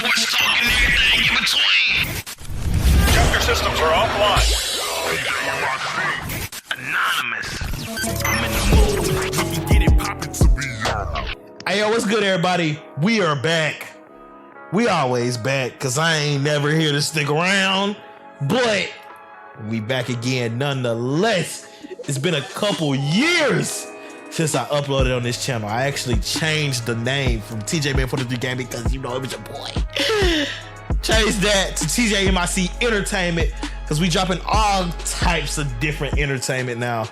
Sports talk and everything in between. Check your systems are offline. Anonymous. I'm in the mood. We can get it poppin' to be y'all. Hey, yo, what's good, everybody? We are back. We always back, because I ain't never here to stick around. But we back again nonetheless. It's been a couple years since I uploaded on this channel. I actually changed the name from TJ 43 Gaming because, you know, it was your boy. Changed that to Tjmic Entertainment because we dropping all types of different entertainment now.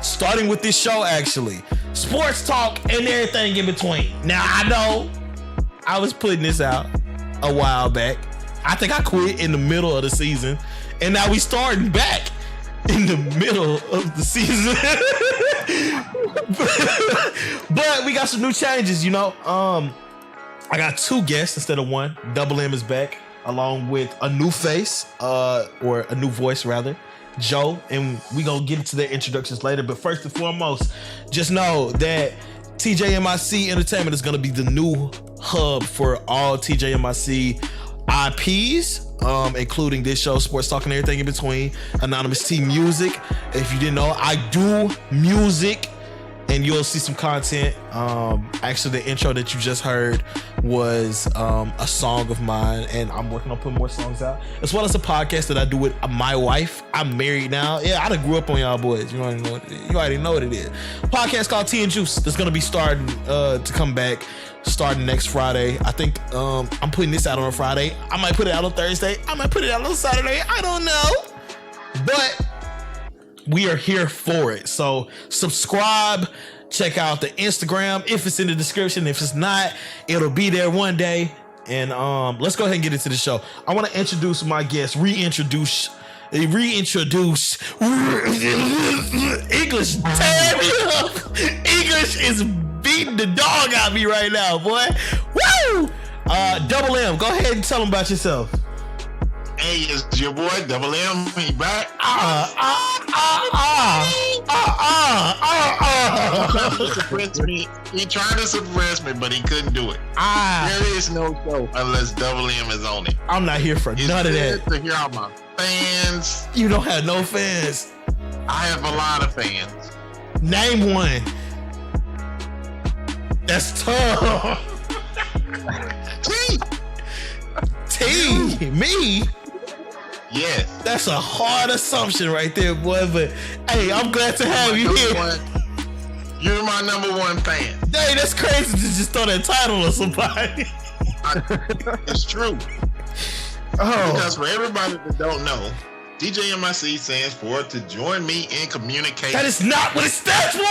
Starting with this show, actually. Sports talk and everything in between. Now, I know I was putting this out a while back. I think I quit in the middle of the season. And now we starting back in the middle of the season. But we got some new changes, you know. I got two guests instead of one. Double M is back along with a new face, or a new voice rather, Joe, and we gonna get into their introductions later. But first and foremost, just know that Tjmic Entertainment is gonna be the new hub for all Tjmic IPs, including this show, Sports Talk and everything in between, Anonymous T Music. If you didn't know, I do music, and you'll see some content. Actually, the intro that you just heard was a song of mine, and I'm working on putting more songs out, as well as a podcast that I do with my wife. I'm married now. Yeah, I done grew up on y'all boys. You already know what it is. Podcast called Tea and Juice that's gonna be starting to come back starting next Friday. I think I'm putting this out on a Friday. I might put it out on Thursday. I might put it out on Saturday. I don't know. But we are here for it. So subscribe, check out the Instagram if it's in the description. If it's not, it'll be there one day. And let's go ahead and get into the show. I want to introduce my guest, reintroduce English. Tear me up. English is beating the dog out of me right now, boy. Woo! Double M, go ahead and tell them about yourself. Hey, it's your boy Double M. He back. He tried to suppress me, but he couldn't do it. There is no show unless Double M is on it. I'm not here for none of that. To hear all my fans. You don't have no fans. I have a lot of fans. Name one. That's tough. T. Me? Yes. That's a hard assumption right there, boy. But hey, I'm glad to have you here. You're my number one fan. Hey, that's crazy to just throw that title on somebody. It's true. Oh. Because for everybody that don't know, TJMIC stands for to join me in communication. That is not what it stands for.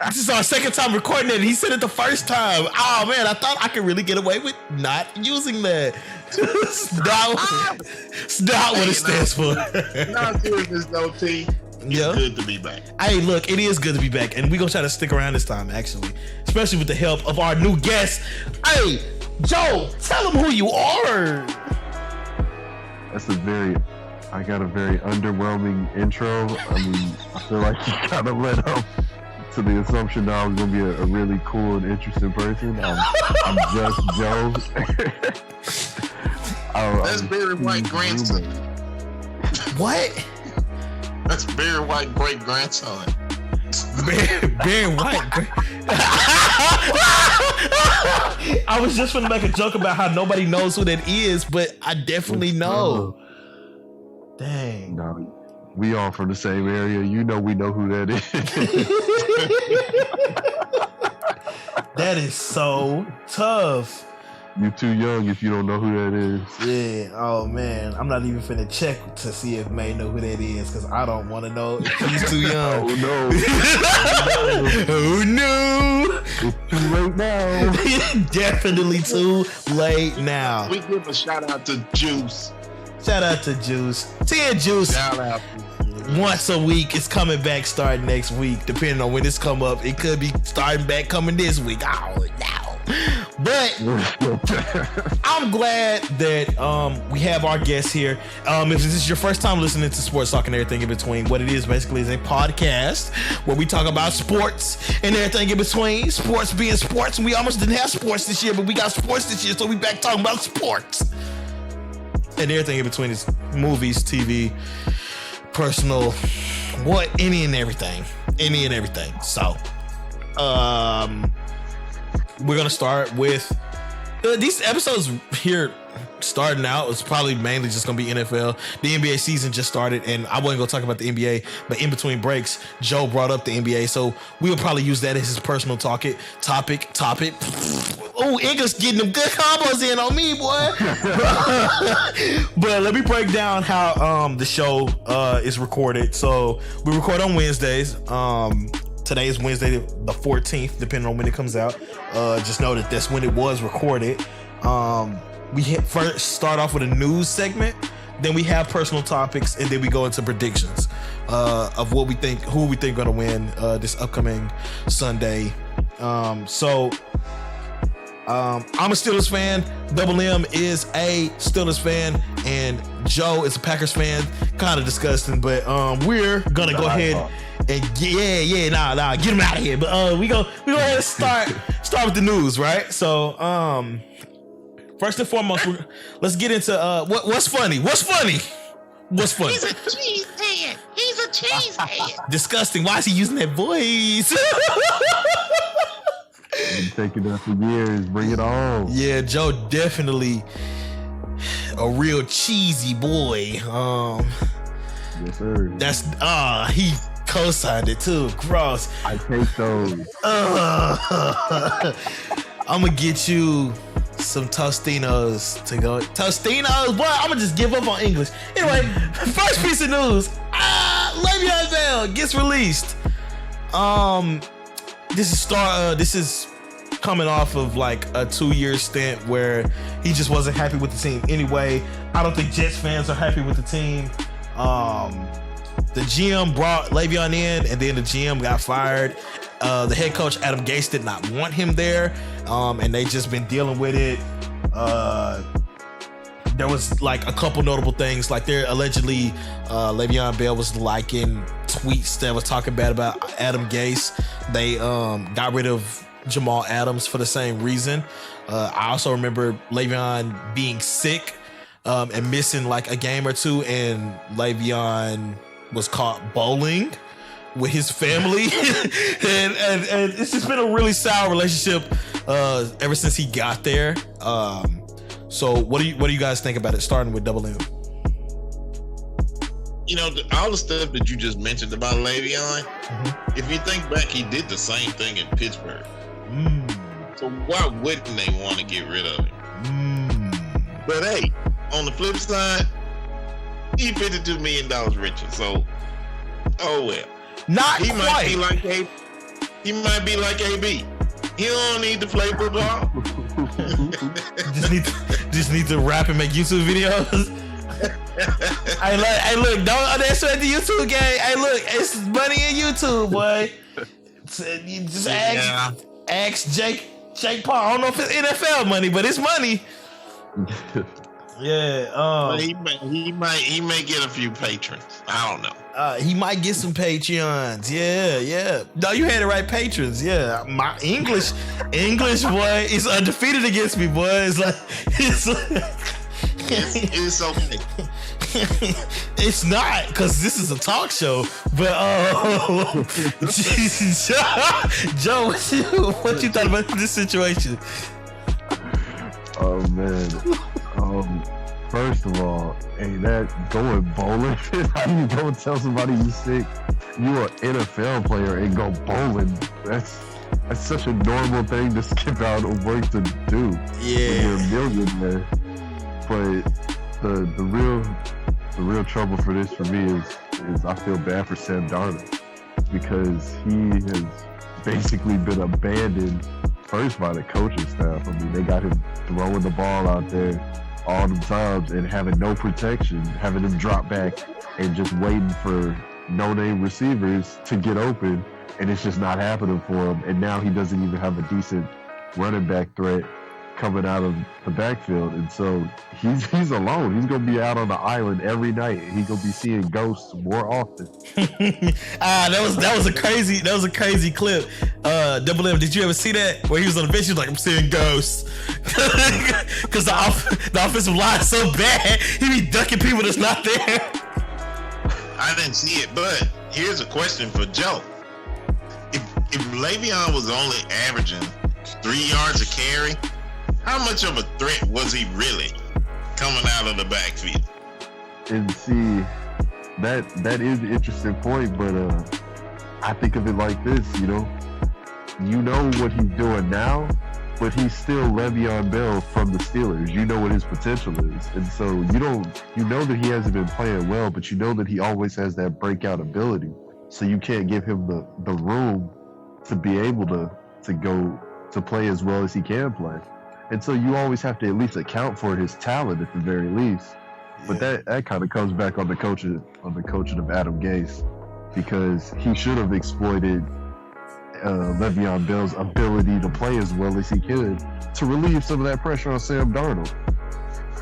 This is our second time recording it. He said it the first time. Oh man, I thought I could really get away with not using that. It's not what it stands for. Not serious though, T. It's good to be back. Hey, look, it is good to be back, and we're gonna try to stick around this time, actually, especially with the help of our new guest. Hey, Joe, tell them who you are. I got a very underwhelming intro. I mean, I feel like you kind of led up to the assumption that I was gonna be a really cool and interesting person. I'm just Joe. That's Barry White grandson. What? That's Barry White great grandson. Barry White. I was just gonna make a joke about how nobody knows who that is, but I definitely know. Dang. No, we all from the same area. You know, we know who that is. That is so tough. You're too young if you don't know who that is. Yeah. Oh man, I'm not even finna check to see if May know who that is because I don't want to know if he's too young. Oh no. Oh no. It's too late now. Definitely too late now. We give a shout out to Juice. Shout out to Juice. 10 Juice. Shout out. Once a week. It's coming back starting next week. Depending on when this come up. It could be starting back coming this week. Oh no. But I'm glad that we have our guests here. If this is your first time listening to Sports Talk and Everything in Between, what it is basically is a podcast where we talk about sports and everything in between. Sports being sports, and we almost didn't have sports this year, but we got sports this year, so we back talking about sports. And everything in between is movies, TV, personal, any and everything. So, we're gonna start with these episodes here. Starting out, it's probably mainly just gonna be NFL. The NBA season just started, and I wasn't gonna talk about the NBA, but in between breaks, Joe brought up the NBA, so we'll probably use that as his personal topic. Oh, English getting them good combos in on me, boy. But let me break down how the show is recorded. So we record on Wednesdays. Today is Wednesday the 14th, depending on when it comes out. Just know that that's when it was recorded. We first start off with a news segment, then we have personal topics, and then we go into predictions of what we think, who we think going to win this upcoming Sunday. I'm a Steelers fan. Double M is a Steelers fan, and Joe is a Packers fan. Kind of disgusting, but we're gonna go ahead and get him out of here. But we go ahead and start with the news, right? So first and foremost, let's get into what's funny. What's funny? He's a cheesehead. Disgusting. Why is he using that voice? Been taking that for years. Bring it on. Yeah, Joe definitely a real cheesy boy. Yes, sir. That's he co-signed it too. Gross. I take those. I'm gonna get you some Tostinos to go. Tostinos, boy. I'm gonna just give up on English. Anyway, first piece of news. Le'Veon Bell gets released. This is coming off of like a 2-year stint where he just wasn't happy with the team. Anyway, I don't think Jets fans are happy with the team. The GM brought Le'Veon in, and then the GM got fired. The head coach Adam Gase did not want him there, and they just been dealing with it. There was like a couple notable things, like there allegedly Le'Veon Bell was liking tweets that was talking bad about Adam Gase. They got rid of Jamal Adams for the same reason. I also remember Le'Veon being sick and missing like a game or two, and Le'Veon was caught bowling with his family. and it's just been a really sour relationship ever since he got there. So what do you guys think about it, starting with Double M? You know, all the stuff that you just mentioned about Le'Veon, if you think back, he did the same thing in Pittsburgh. So why wouldn't they want to get rid of him? But hey, on the flip side, he $52 million richer. So, oh well. Not he quite. He might be like AB. He don't need to play football. just need to rap and make YouTube videos. Hey, look, don't underestimate the YouTube game. Hey, look, it's money in YouTube, boy. You just ask Jake Paul. I don't know if it's NFL money, but it's money. Yeah. But he may get a few patrons. I don't know. He might get some Patreons. Yeah. No, you had it right, patrons. Yeah. My English boy is undefeated against me, boy. It's okay. It's not, because this is a talk show. But Joe, what you thought about this situation? Oh man. First of all, hey, that going bowling. How you go tell somebody you sick? You an NFL player and go bowling. That's such a normal thing to skip out of work to do. Yeah. When you're a millionaire. But the real trouble for this for me is I feel bad for Sam Darnold, because he has basically been abandoned first by the coaching staff. I mean, they got him throwing the ball out there all the times and having no protection, having him drop back and just waiting for no-name receivers to get open, and it's just not happening for him. And now he doesn't even have a decent running back threat coming out of the backfield, and so he's alone. He's gonna be out on the island every night. He's gonna be seeing ghosts more often. That was a crazy clip. Double M, did you ever see that where he was on the bench? He was like, I'm seeing ghosts, because the offensive line is so bad. He be ducking people that's not there. I didn't see it, but here's a question for Joe. If Le'Veon was only averaging 3 yards a carry, how much of a threat was he really coming out of the backfield? And see, that is an interesting point, but I think of it like this, you know what he's doing now, but he's still Le'Veon Bell from the Steelers. You know what his potential is, and so you know that he hasn't been playing well, but you know that he always has that breakout ability. So you can't give him the room to be able to go to play as well as he can play. And so you always have to at least account for his talent at the very least. But that kind of comes back on the coaching of Adam Gase, because he should have exploited Le'Veon Bell's ability to play as well as he could to relieve some of that pressure on Sam Darnold.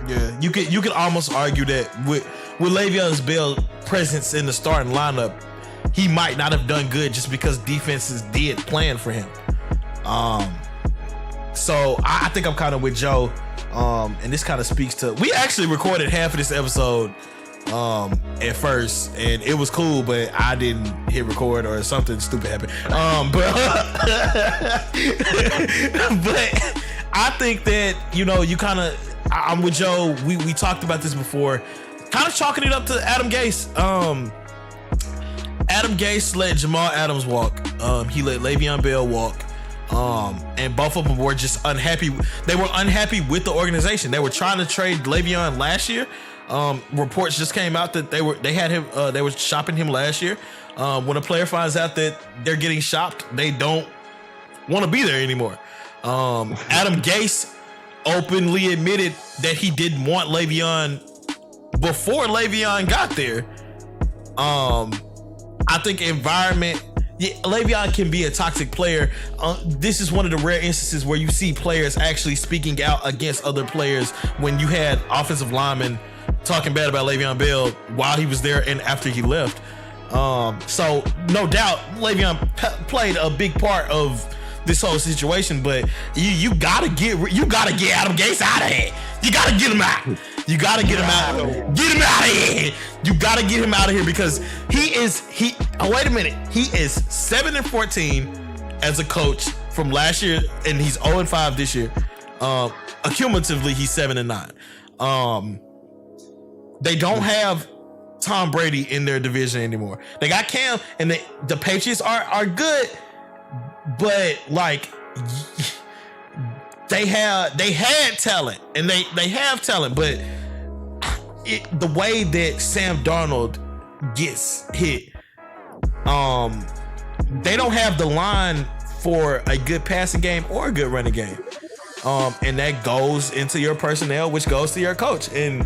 Yeah, you could almost argue that with Le'Veon Bell's presence in the starting lineup, he might not have done good just because defenses did plan for him. So I think I'm kind of with Joe, and this kind of speaks to. We actually recorded half of this episode at first, and it was cool, but I didn't hit record or something stupid happened. But I think that you kind of. I'm with Joe. We talked about this before, kind of chalking it up to Adam Gase. Adam Gase let Jamal Adams walk. He let Le'Veon Bell walk. And both of them were just unhappy. They were unhappy with the organization. They were trying to trade Le'Veon last year. Reports just came out that they were shopping him last year. When a player finds out that they're getting shopped, they don't want to be there anymore. Adam Gase openly admitted that he didn't want Le'Veon before Le'Veon got there. I think environment. Yeah, Le'Veon can be a toxic player. This is one of the rare instances where you see players actually speaking out against other players when you had offensive linemen talking bad about Le'Veon Bell while he was there and after he left. So no doubt Le'Veon played a big part of this whole situation, but you gotta get Adam Gase out of here. You gotta get him out. You gotta get him out. Get him out of here. You gotta get him out of here because he is. Wait a minute. He is 7-14 as a coach from last year, and he's 0-5 this year. Accumulatively, he's 7-9. They don't have Tom Brady in their division anymore. They got Cam, and the Patriots are good, but like. They had talent, and they have talent, but the way that Sam Darnold gets hit, they don't have the line for a good passing game or a good running game, and that goes into your personnel, which goes to your coach. And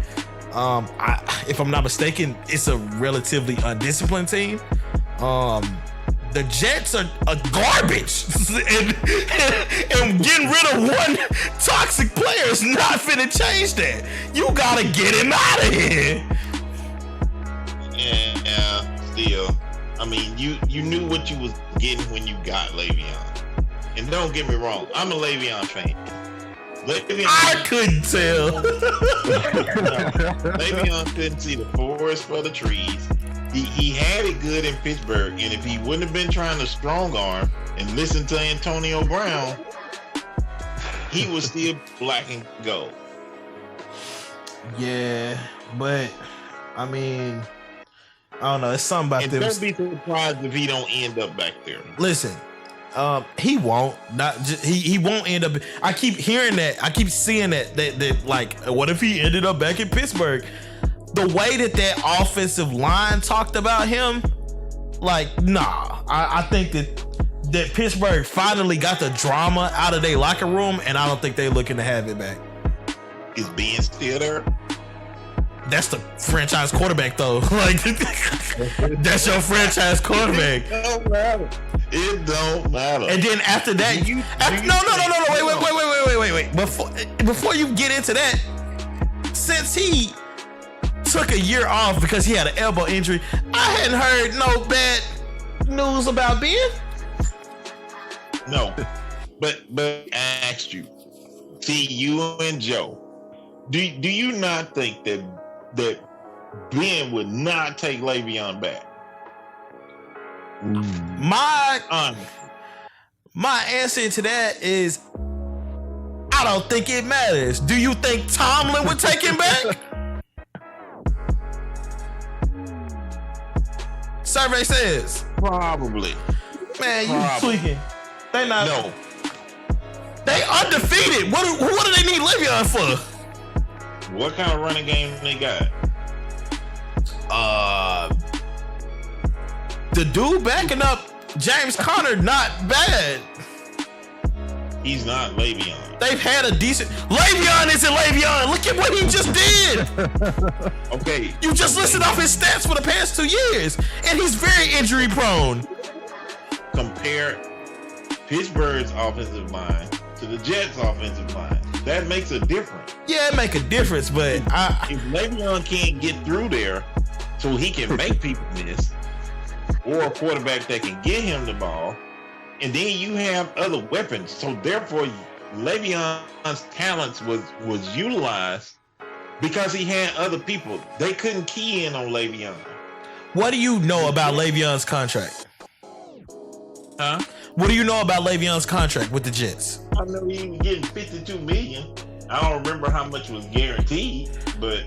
if I'm not mistaken, it's a relatively undisciplined team. The Jets are garbage, and getting rid of one toxic player is not finna change that. You gotta get him out of here. Yeah, still. I mean, you knew what you was getting when you got Le'Veon. And don't get me wrong, I'm a Le'Veon fan. I couldn't tell. Le'Veon couldn't see the forest for the trees. He had it good in Pittsburgh, and if he wouldn't have been trying to strong arm and listen to Antonio Brown, he was still black and gold. Yeah, but I mean, I don't know. It's something about them. Don't be surprised if he don't end up back there. Listen, he won't. He won't end up. I keep hearing that. I keep seeing that like, what if he ended up back in Pittsburgh? The way that offensive line talked about him, like, nah. I think that Pittsburgh finally got the drama out of their locker room, and I don't think they're looking to have it back. Is Ben still there? That's the franchise quarterback, though. Like, that's your franchise quarterback. It don't matter. And then after that, wait. Before you get into that, since he took a year off because he had an elbow injury, I hadn't heard no bad news about Ben. No, but I asked you, you and Joe, do you not think that Ben would not take Le'Veon back? My answer to that is I don't think it matters. Do you think Tomlin would take him back? Survey says Probably. Man, you tweaking. They not. No. They undefeated. What do they need Le'Veon for? What kind of running game they got? The dude backing up James Conner, not bad. He's not Le'Veon. They've had a decent. Le'Veon isn't Le'Veon. Look at what he just did. Okay. You just listed off his stats for the past 2 years, and he's very injury prone. Compare Pittsburgh's offensive line to the Jets' offensive line. That makes a difference. Yeah, it make a difference, but if Le'Veon can't get through there so he can make people miss, or a quarterback that can get him the ball, and then you have other weapons. So therefore, Le'Veon's talents was utilized because he had other people. They couldn't key in on Le'Veon. What do you know about Le'Veon's contract? Huh? What do you know about Le'Veon's contract with the Jets? I know he was getting $52 million. I don't remember how much was guaranteed, but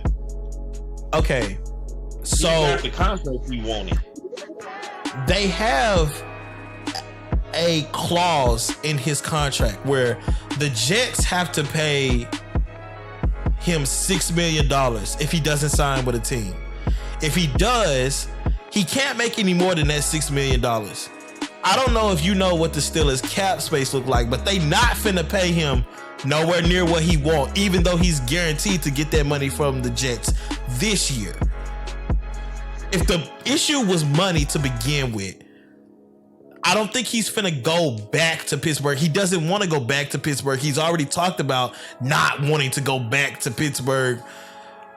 okay. So he got the contract he wanted. They have a clause in his contract where the Jets have to pay him $6 million if he doesn't sign with a team. If he does, he can't make any more than that $6 million. I don't know if you know what the Steelers cap space look like, but they not finna pay him nowhere near what he want, even though he's guaranteed to get that money from the Jets this year. If the issue was money to begin with, I don't think he's finna go back to Pittsburgh. He doesn't want to go back to Pittsburgh. He's already talked about not wanting to go back to Pittsburgh.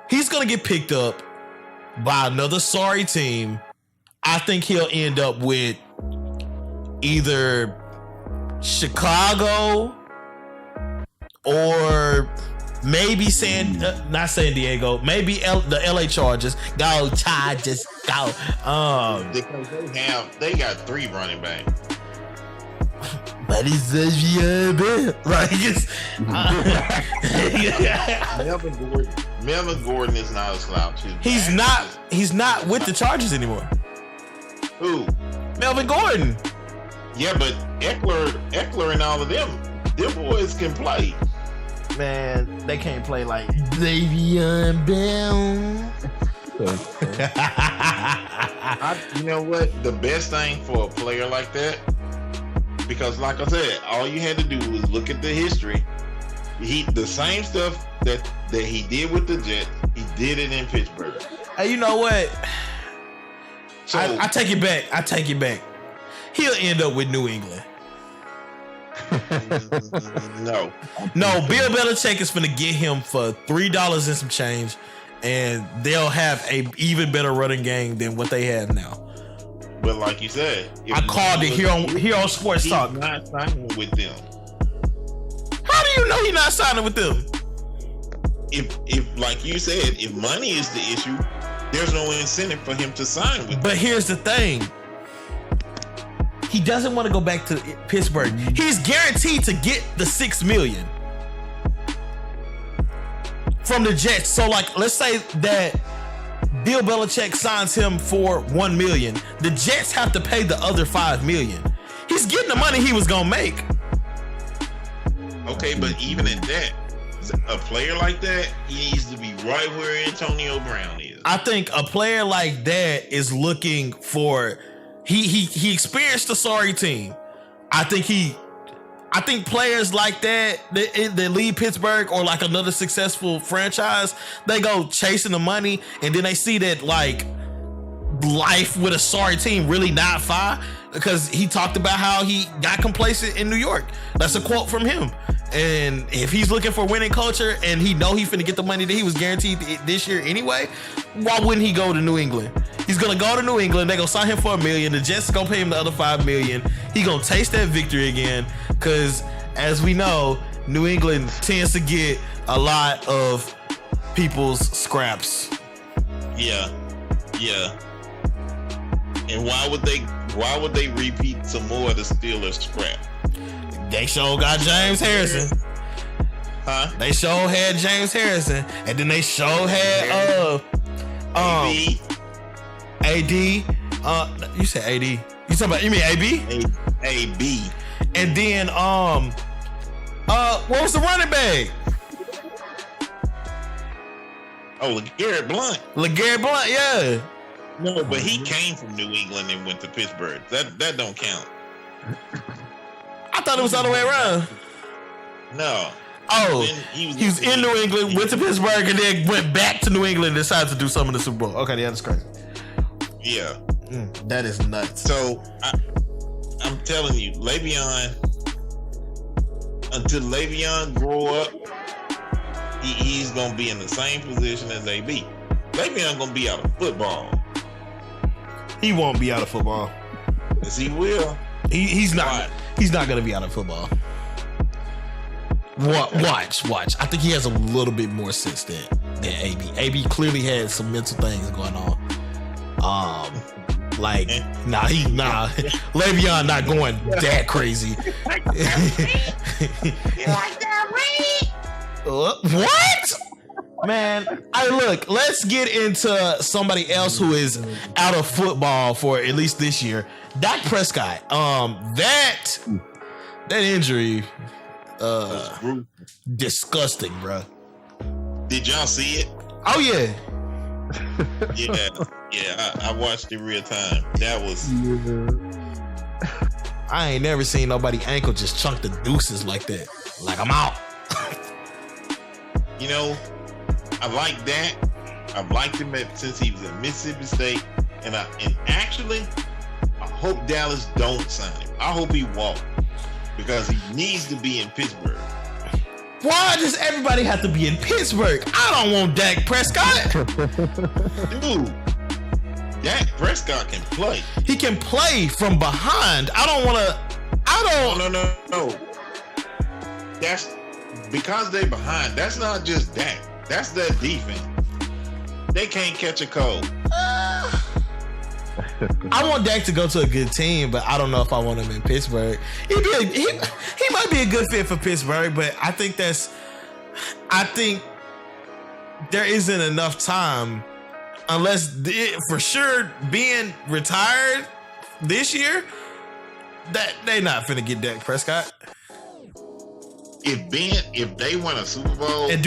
He's gonna get picked up by another sorry team. I think he'll end up with either Chicago or maybe not San Diego, maybe the LA Chargers. Go Chargers, go. Because they got 3 running backs. But he's right. Melvin Gordon is not a slouch. He's not with the Chargers anymore. Who? Melvin Gordon. Yeah, but Eckler and all of them boys can play. Man, they can't play like Le'Veon Bell. You know what? The best thing for a player like that, because like I said, all you had to do was look at the history. The same stuff that he did with the Jets, he did it in Pittsburgh. Hey, you know what? So I take it back. He'll end up with New England. No, Bill Belichick is finna get him for $3 and some change, and they'll have a even better running game than what they have now. But like you said, I called it here on Sports Talk. He's not signing with them. How do you know he's not signing with them? If like you said, if money is the issue, there's no incentive for him to sign with them. But here's the thing. He doesn't want to go back to Pittsburgh. He's guaranteed to get the $6 million from the Jets. So, like, let's say that Bill Belichick signs him for $1 million. The Jets have to pay the other $5 million. He's getting the money he was gonna make. Okay, but even at that, a player like that, he needs to be right where Antonio Brown is. I think a player like that is looking for. He experienced a sorry team. I think players like that leave Pittsburgh or like another successful franchise, they go chasing the money, and then they see that like life with a sorry team really not fine. because he talked about how he got complacent in New York. That's a quote from him. And if he's looking for winning culture and he know he finna get the money that he was guaranteed this year anyway, why wouldn't he go to New England? He's gonna go to New England. They gonna sign him for $1 million. The Jets gonna pay him the other $5 million. He gonna taste that victory again. Cause as we know, New England tends to get a lot of people's scraps. Yeah. And why would they repeat some more of the Steelers scrap? They sure got James Harrison. Huh? They sure had James Harrison. And then they sure had AD. You said AD. You mean AB? AB. And then what was the running back? Oh, LeGarrette Blount. LeGarrette Blount, yeah. No, but he came from New England and went to Pittsburgh. That don't count. I thought it was the other way around. No. Oh, he was in New England, went to Pittsburgh, and then went back to New England and decided to do something in the Super Bowl. Okay, yeah, that's crazy. Yeah. That is nuts. So, I'm telling you, Le'Veon, until Le'Veon grow up, he's going to be in the same position as AB. Le'Veon going to be out of football. He won't be out of football. Yes, he will. He's not. Why? He's not going to be out of football. Watch. I think he has a little bit more sense than AB. AB clearly had some mental things going on. Le'Veon not going that crazy. You like that, Reed? What? Man, look, let's get into somebody else who is out of football for at least this year. Dak Prescott. That injury, disgusting, bro. Did y'all see it? Oh yeah. Yeah. I watched it real time. That was. I ain't never seen nobody ankle just chunk the deuces like that. Like, I'm out. You know, I like that. I've liked him since he was at Mississippi State, and actually, I hope Dallas don't sign him. I hope he walks because he needs to be in Pittsburgh. Why does everybody have to be in Pittsburgh? I don't want Dak Prescott. Dude, Dak Prescott can play. He can play from behind. No. That's because they behind. That's not just Dak. That's their defense. They can't catch a cold. I want Dak to go to a good team, but I don't know if I want him in Pittsburgh. He might be a good fit for Pittsburgh, but I think there isn't enough time, unless for sure being retired this year, that they not finna get Dak Prescott. If they win a Super Bowl, and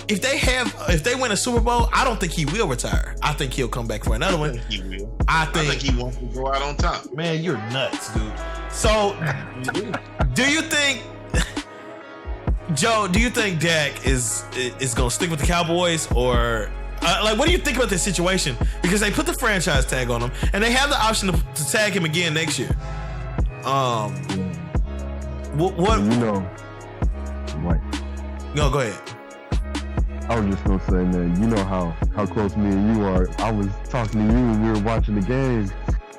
if they win a Super Bowl, I don't think he will retire. I think he'll come back for another one. He will. I think he wants to go out on top. Man, you're nuts, dude. So, do you think, Joe? Do you think Dak is gonna stick with the Cowboys, or what do you think about this situation? Because they put the franchise tag on him, and they have the option to tag him again next year. What? Right. No, go ahead. I was just gonna say, man, you know how close me and you are. I was talking to you when we were watching the game,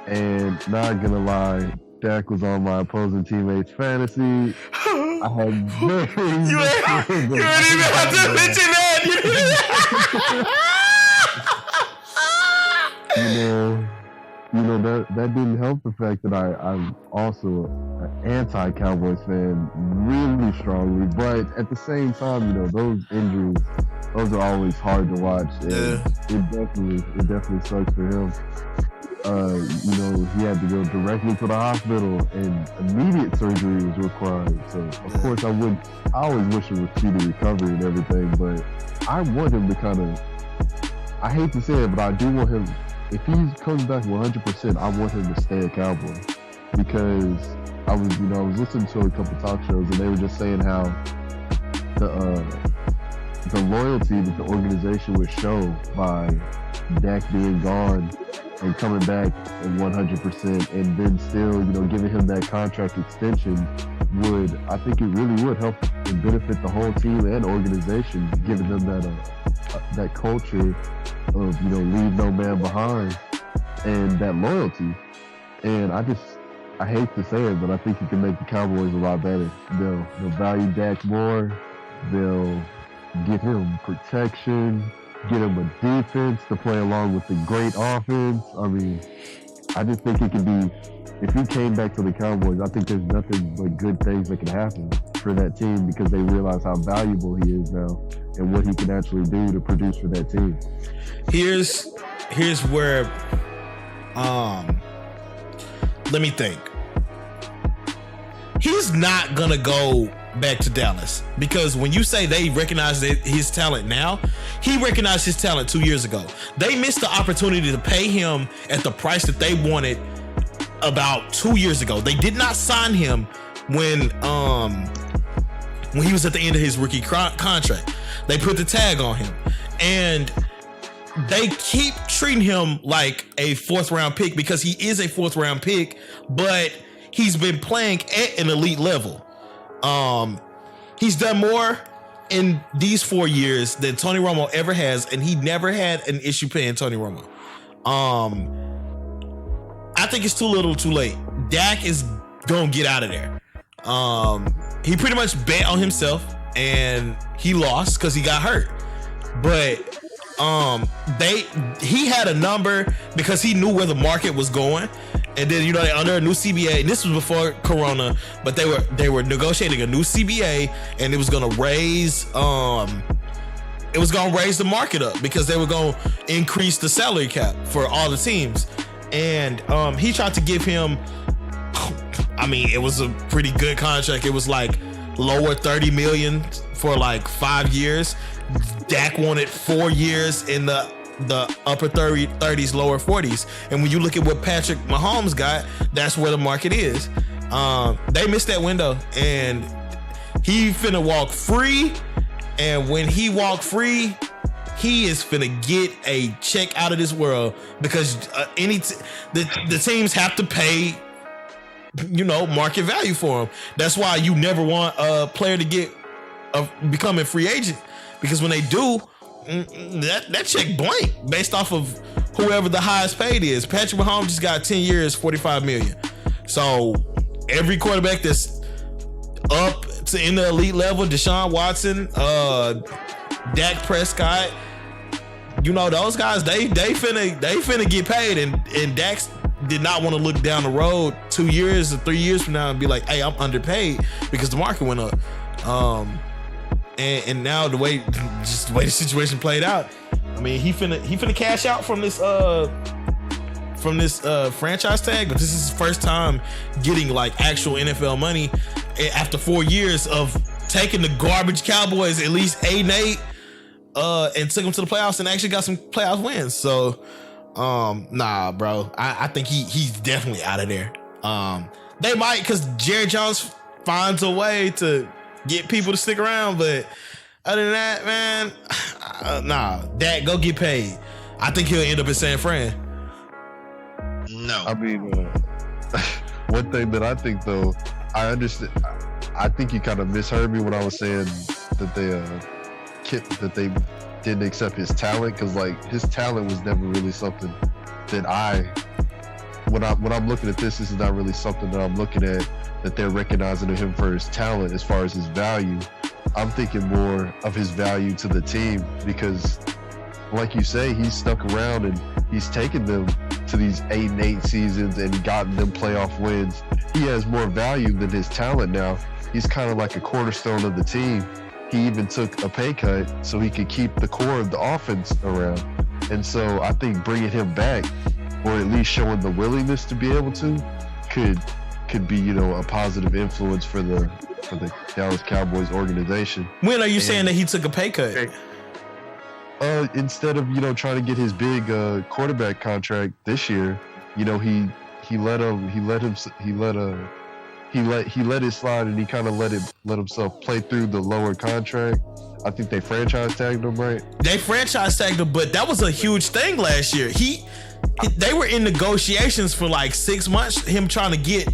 and not gonna lie, Dak was on my opposing teammates' fantasy. I had you ain't even have to mention that. You know that didn't help the fact that I'm also an anti-Cowboys fan really strongly, but at the same time, those injuries, those are always hard to watch. And it definitely sucks for him. He had to go directly to the hospital, and immediate surgery was required. So of course I always wish it was speedy recovery and everything, but I want him to I hate to say it, but I do want him. If he comes back 100%, I want him to stay a Cowboy, because I was listening to a couple talk shows, and they were just saying how the loyalty that the organization would show by Dak being gone and coming back at 100%, and then still, giving him that contract extension I think it really would help and benefit the whole team and organization, giving them that culture of, leave no man behind and that loyalty. And I hate to say it, but I think you can make the Cowboys a lot better. They'll value Dak more. They'll get him protection, get him a defense to play along with the great offense. I mean, I just think it could be, if he came back to the Cowboys, I think there's nothing but good things that could happen for that team because they realize how valuable he is now and what he can actually do to produce for that team. Here's where, let me think. He's not gonna go back to Dallas because when you say they recognize his talent now, he recognized his talent 2 years ago. They missed the opportunity to pay him at the price that they wanted about 2 years ago. They did not sign him when he was at the end of his rookie contract. They put the tag on him, and they keep treating him like a 4th round pick because he is a 4th round pick, but he's been playing at an elite level. He's done more in these 4 years than Tony Romo ever has, and he never had an issue paying Tony Romo. I think it's too little too late. Dak is gonna get out of there. He pretty much bet on himself and he lost because he got hurt. But he had a number because he knew where the market was going. And then, they're under a new CBA, and this was before Corona, but they were negotiating a new CBA, and it was gonna raise the market up because they were gonna increase the salary cap for all the teams. And he tried to give him, I mean, it was a pretty good contract. It was like lower 30 million for like 5 years. Dak wanted 4 years in the upper 30s, lower 40s. And when you look at what Patrick Mahomes got, that's where the market is. They missed that window, and he finna walk free. And when he walk free, he is finna get a check out of this world because the teams have to pay, market value for him. That's why you never want a player to become a free agent, because when they do, that check blank based off of whoever the highest paid is. Patrick Mahomes just got 10 years, $45 million. So every quarterback that's up to in the elite level, Deshaun Watson, Dak Prescott, those guys, they finna get paid, and Dak did not want to look down the road 2 years or 3 years from now and be like, hey, I'm underpaid because the market went up. And now the way the situation played out, I mean, he finna cash out from this franchise tag, but this is his first time getting like actual NFL money after 4 years of taking the garbage Cowboys at least 8-8 and took them to the playoffs and actually got some playoff wins. So nah, bro, I think he's definitely out of there. They might, because Jerry Jones finds a way to get people to stick around, but other than that, man, nah, Dak, go get paid. I think he'll end up in San Fran. No. I mean, one thing that I think, though, I understand. I think you kind of misheard me when I was saying that they didn't accept his talent, because like his talent was never really something that when I'm looking at this is not really something that I'm looking at that they're recognizing him for his talent as far as his value. I'm thinking more of his value to the team, because like you say, he's stuck around and he's taken them to these 8-8 seasons and gotten them playoff wins. He has more value than his talent now. He's kind of like a cornerstone of the team. He even took a pay cut so he could keep the core of the offense around. And so I think bringing him back, or at least showing the willingness to be able to, could be, a positive influence for the Dallas Cowboys organization. When are you saying that he took a pay cut? Instead of trying to get his big quarterback contract this year, he let it slide, and he kind of let himself play through the lower contract. I think they franchise tagged him, right? They franchise tagged him, but that was a huge thing last year. they were in negotiations for like 6 months, him trying to get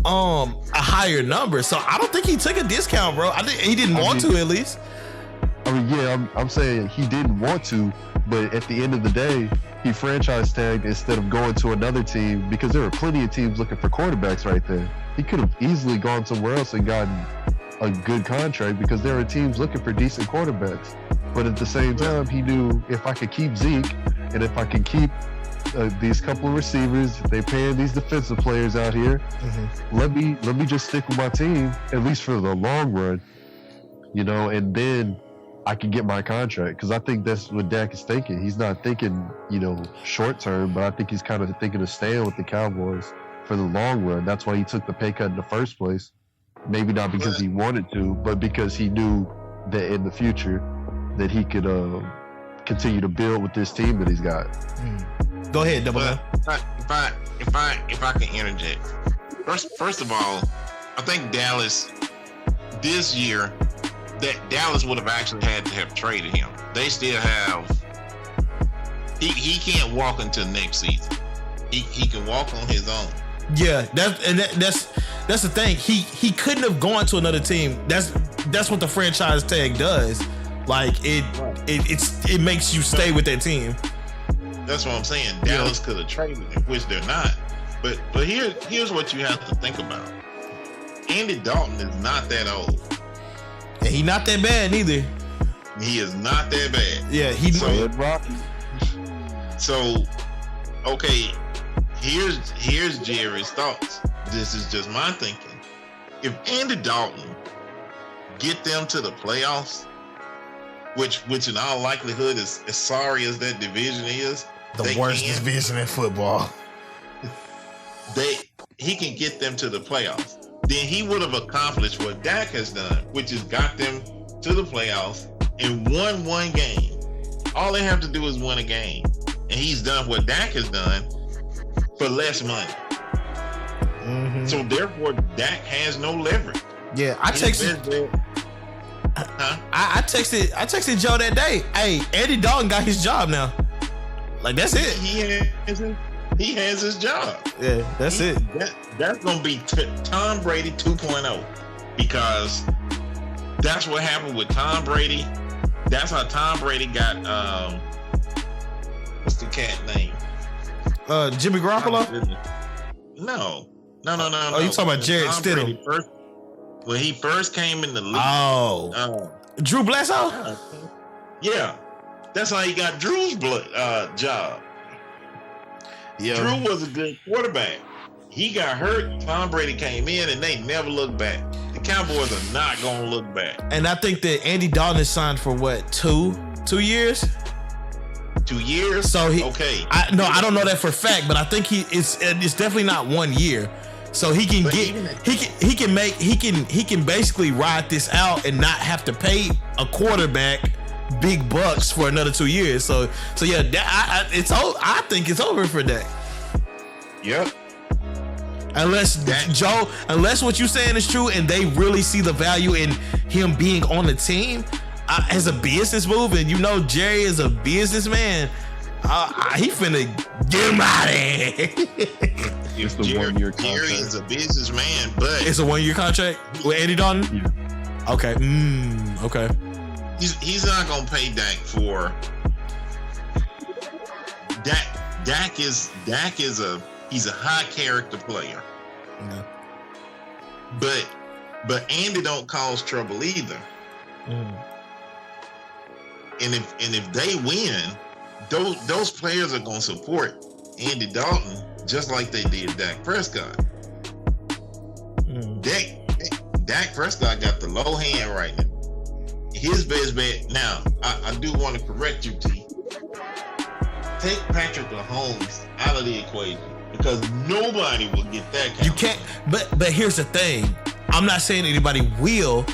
a higher number. So I don't think he took a discount, bro. I think he didn't want to, at least. I mean, yeah, I'm saying he didn't want to, but at the end of the day, he franchise tagged instead of going to another team, because there were plenty of teams looking for quarterbacks right there. He could have easily gone somewhere else and gotten a good contract, because there are teams looking for decent quarterbacks. But at the same time, he knew, if I could keep Zeke and if I can keep these couple of receivers, they paying these defensive players out here, let me just stick with my team, at least for the long run, you know, and then I can get my contract. Because I think that's what Dak is thinking. He's not thinking, you know, short term, but I think he's kind of thinking of staying with the Cowboys for the long run. That's why he took the pay cut in the first place. Maybe not because he wanted to, but because he knew that in the future that he could continue to build with this team that he's got. Go ahead, Double M. If I can interject, first of all, I think Dallas this year, that Dallas would have actually had to have traded him. They still have. He can't walk into next season. He can walk on his own. Yeah, that's the thing. He couldn't have gone to another team. That's what the franchise tag does. Like it makes you stay with that team. That's what I'm saying. Dallas could have traded him, which they're not. But here's what you have to think about. Andy Dalton is not that old. And he not that bad neither. He is not that bad. Yeah, So okay, here's Jerry's thoughts. This is just my thinking. If Andy Dalton get them to the playoffs, which in all likelihood is, as sorry as that division is, the worst division in football. He can get them to the playoffs. Then he would have accomplished what Dak has done, which is got them to the playoffs and won one game. All they have to do is win a game. And he's done what Dak has done for less money. So therefore, Dak has no leverage. Yeah, I texted Joe that day. Hey, Andy Dalton got his job now. Like, that's it. He has his job. Yeah, that's it. That's gonna be Tom Brady 2.0, because that's what happened with Tom Brady. That's how Tom Brady got what's the cat name? Jimmy Garoppolo? No. Oh, you talking about Jared Stidham? When he first came in the league. Oh. Drew Bledsoe? Yeah. That's how he got Drew's job. Yeah. Drew was a good quarterback. He got hurt. Tom Brady came in, and they never looked back. The Cowboys are not going to look back. And I think that Andy Dalton is signed for what, 2 years? 2 years? So okay. I don't know that for a fact, but I think it's definitely not 1 year. So he can he can basically ride this out and not have to pay a quarterback big bucks for another 2 years. So yeah, I think it's over for Dak. Yep. Unless what you're saying is true and they really see the value in him being on the team as a business move, and you know Jerry is a businessman, he finna get him out of here. It's the 1 year contract. Jerry is a businessman, but it's a 1 year contract with Andy Dalton? Yeah. Okay. Okay. He's not gonna pay Dak for Dak is he's a high character player. Yeah. But Andy don't cause trouble either. And if they win, those players are gonna support Andy Dalton just like they did Dak Prescott. Dak Prescott got the low hand right now. His best bet. Now, I do want to correct you, T. Take Patrick Mahomes out of the equation, because nobody will get that kind. You can't. But here's the thing. I'm not saying anybody will,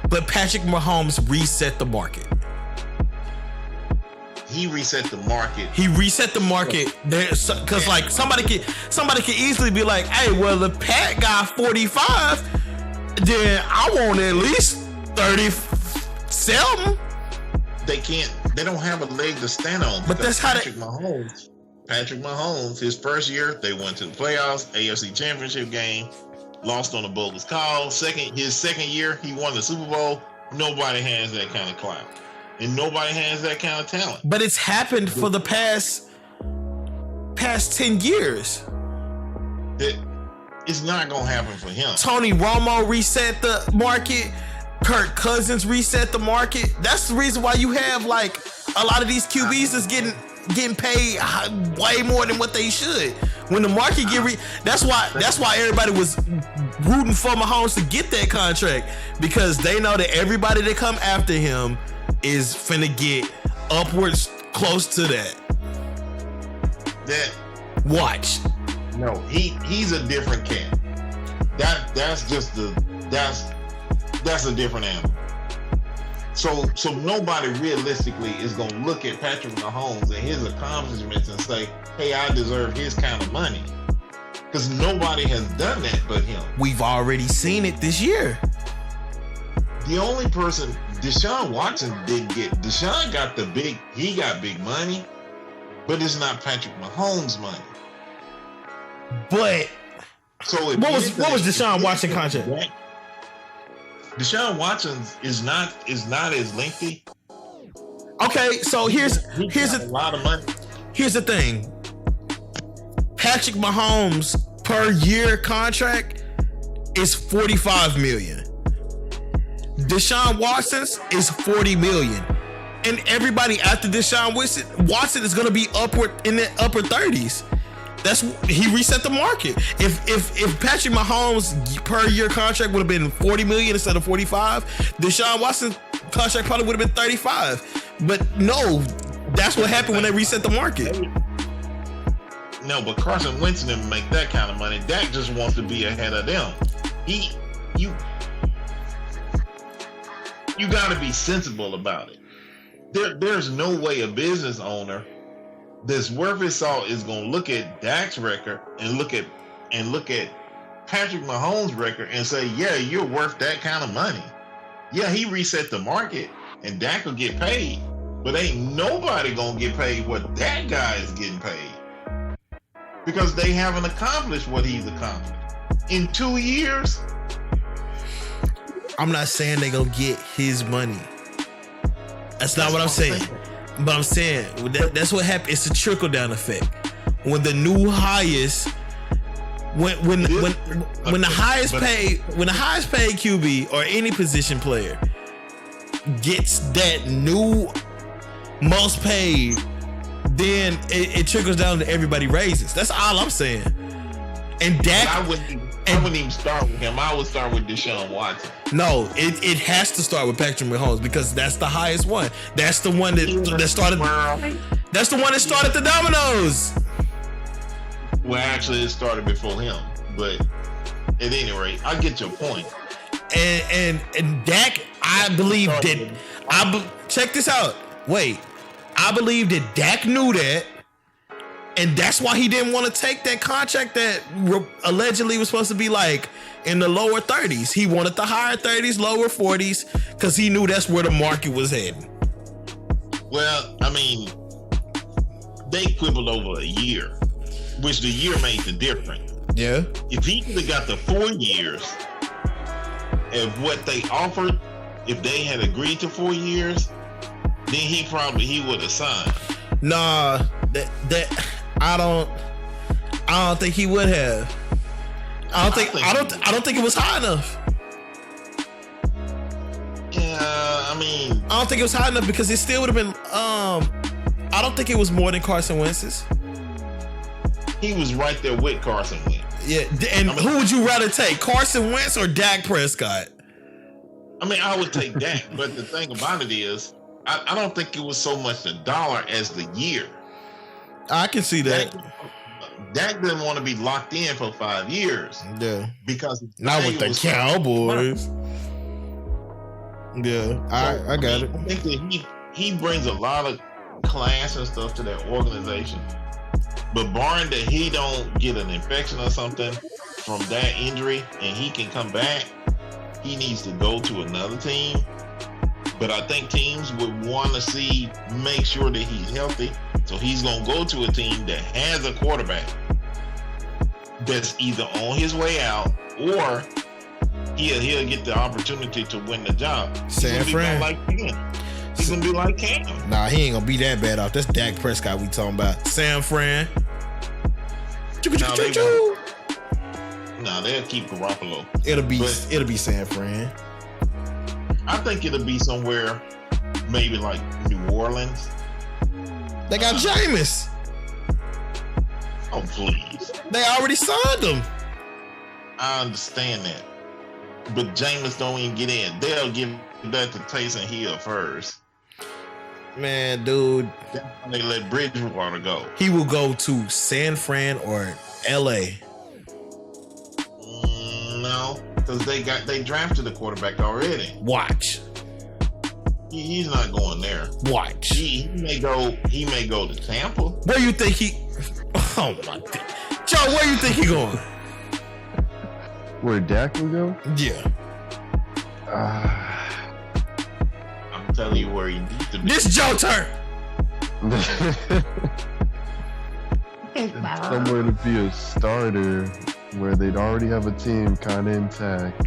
but Patrick Mahomes reset the market. He reset the market. Because like somebody could easily be like, hey, well, if Pat got 45, then I want at least 37. They don't have a leg to stand on. But that's how Patrick Mahomes Patrick Mahomes, his first year, they went to the playoffs, AFC Championship game, lost on a bogus call. His second year, he won the Super Bowl. Nobody has that kind of clout. And nobody has that kind of talent. But it's happened for the past 10 years. It's not going to happen for him. Tony Romo reset the market. Kirk Cousins reset the market. That's the reason why you have like a lot of these QBs that's getting paid way more than what they should. When the market that's why everybody was rooting for Mahomes to get that contract, because they know that everybody that come after him is finna get upwards close to that. Watch. No, he's a different cat. That's a different animal. So nobody realistically is gonna look at Patrick Mahomes and his accomplishments and say, hey, I deserve his kind of money. Because nobody has done that but him. We've already seen it this year. The only person Deshaun Watson didn't get. Deshaun got he got big money, but it's not Patrick Mahomes' money. But so what was Deshaun Watson contract? Deshaun Watson is not as lengthy. Okay, so here's a lot of money. Here's the thing. Patrick Mahomes per year contract is $45 million. Deshaun Watson's is $40 million. And everybody after Deshaun Watson is gonna be upward in the upper 30s. He reset the market. If Patrick Mahomes per year contract would have been $40 million instead of $45, Deshaun Watson contract probably would have been $35. But no, that's what happened when they reset the market. No, but Carson Wentz didn't make that kind of money. Dak just wants to be ahead of them. You got to be sensible about it. There's no way a business owner that's worth his salt is going to look at Dak's record and look at Patrick Mahomes' record and say, yeah, you're worth that kind of money. Yeah, he reset the market and Dak will get paid, but ain't nobody going to get paid what that guy is getting paid, because they haven't accomplished what he's accomplished in 2 years. I'm not saying they gonna get his money. That's not what I'm saying. But I'm saying that's what happened. It's a trickle down effect. When the new highest, when the highest paid QB or any position player gets that new most paid, then it trickles down to everybody raises. That's all I'm saying. And Dak, I wouldn't even start with him. I would start with Deshaun Watson. No, it has to start with Patrick Mahomes, because that's the highest one. That's the one that started. That's the one that started the dominoes. Well, actually, it started before him. But at any rate, I get your point. And Dak, I believe that. Check this out. Wait, I believe that Dak knew that. And that's why he didn't want to take that contract that allegedly was supposed to be like in the lower 30s. He wanted the higher 30s, lower 40s, because he knew that's where the market was heading. Well, I mean, they quibbled over a year, which the year made the difference. Yeah. If he could have got the 4 years of what they offered, if they had agreed to 4 years, then he would have signed. Nah, that I don't think he would have. I don't think it was high enough. Yeah, I mean, I don't think it was high enough, because it still would have been. I don't think it was more than Carson Wentz's. He was right there with Carson Wentz. Yeah, and who would you rather take, Carson Wentz or Dak Prescott? I mean, I would take Dak, but the thing about it is, I don't think it was so much the dollar as the year. I can see that. Dak didn't want to be locked in for 5 years. Yeah. Because not with the Cowboys. Yeah, I got it. I think that he brings a lot of class and stuff to that organization. But barring that he don't get an infection or something from that injury and he can come back, he needs to go to another team. But I think teams would want to make sure that he's healthy. So he's going to go to a team that has a quarterback that's either on his way out or he'll get the opportunity to win the job. San Fran. He's going to be like Cam. Nah, he ain't going to be that bad off. That's Dak Prescott we talking about. San Fran. They'll keep Garoppolo. It'll be San Fran. I think it'll be somewhere maybe like New Orleans. They got Jameis. Oh, please. They already signed him. I understand that. But Jameis don't even get in. They'll give that to Taysom Hill first. Man, dude. They let Bridgewater go. He will go to San Fran or LA. No, because they drafted the quarterback already. Watch. He's not going there. Watch. He may go to Tampa. Where you think he? Oh my God, Joe, where you think he going? Where Dak will go? Yeah. I'm telling you where he needs to be. This Joe turn. Somewhere to be a starter where they'd already have a team kind of intact.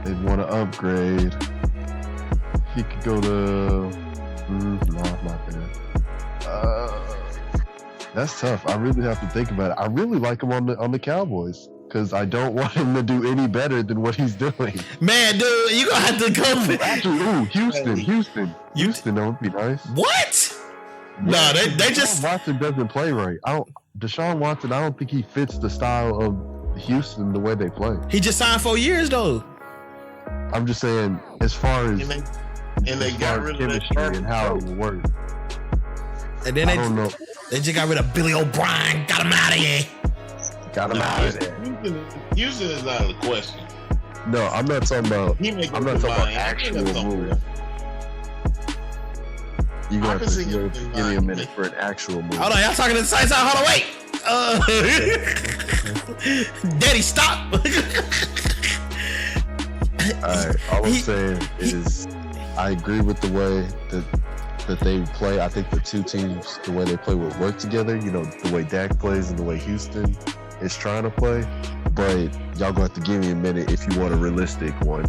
They'd want to upgrade. He could go to... no, not there. That's tough. I really have to think about it. I really like him on the Cowboys because I don't want him to do any better than what he's doing. Man, dude, you gonna have to go. Actually, Houston, that would be nice. What? No, they just... Watson doesn't play right. Deshaun Watson, I don't think he fits the style of Houston the way they play. He just signed 4 years though. I'm just saying, as far as they got rid of chemistry and how it will work. And then I don't know. They just got rid of Billy O'Brien. Got him out of here. Got him out of there. Houston is out of the question. No, I'm not talking about. I'm not talking about actual move. You got to give me a minute for an actual move. Hold on, y'all talking to the side. Hold on, wait. Daddy, stop. Alright, all I'm saying is I agree with the way that they play. I think the two teams, the way they play would work together. You know, the way Dak plays and the way Houston is trying to play. But y'all gonna have to give me a minute if you want a realistic one.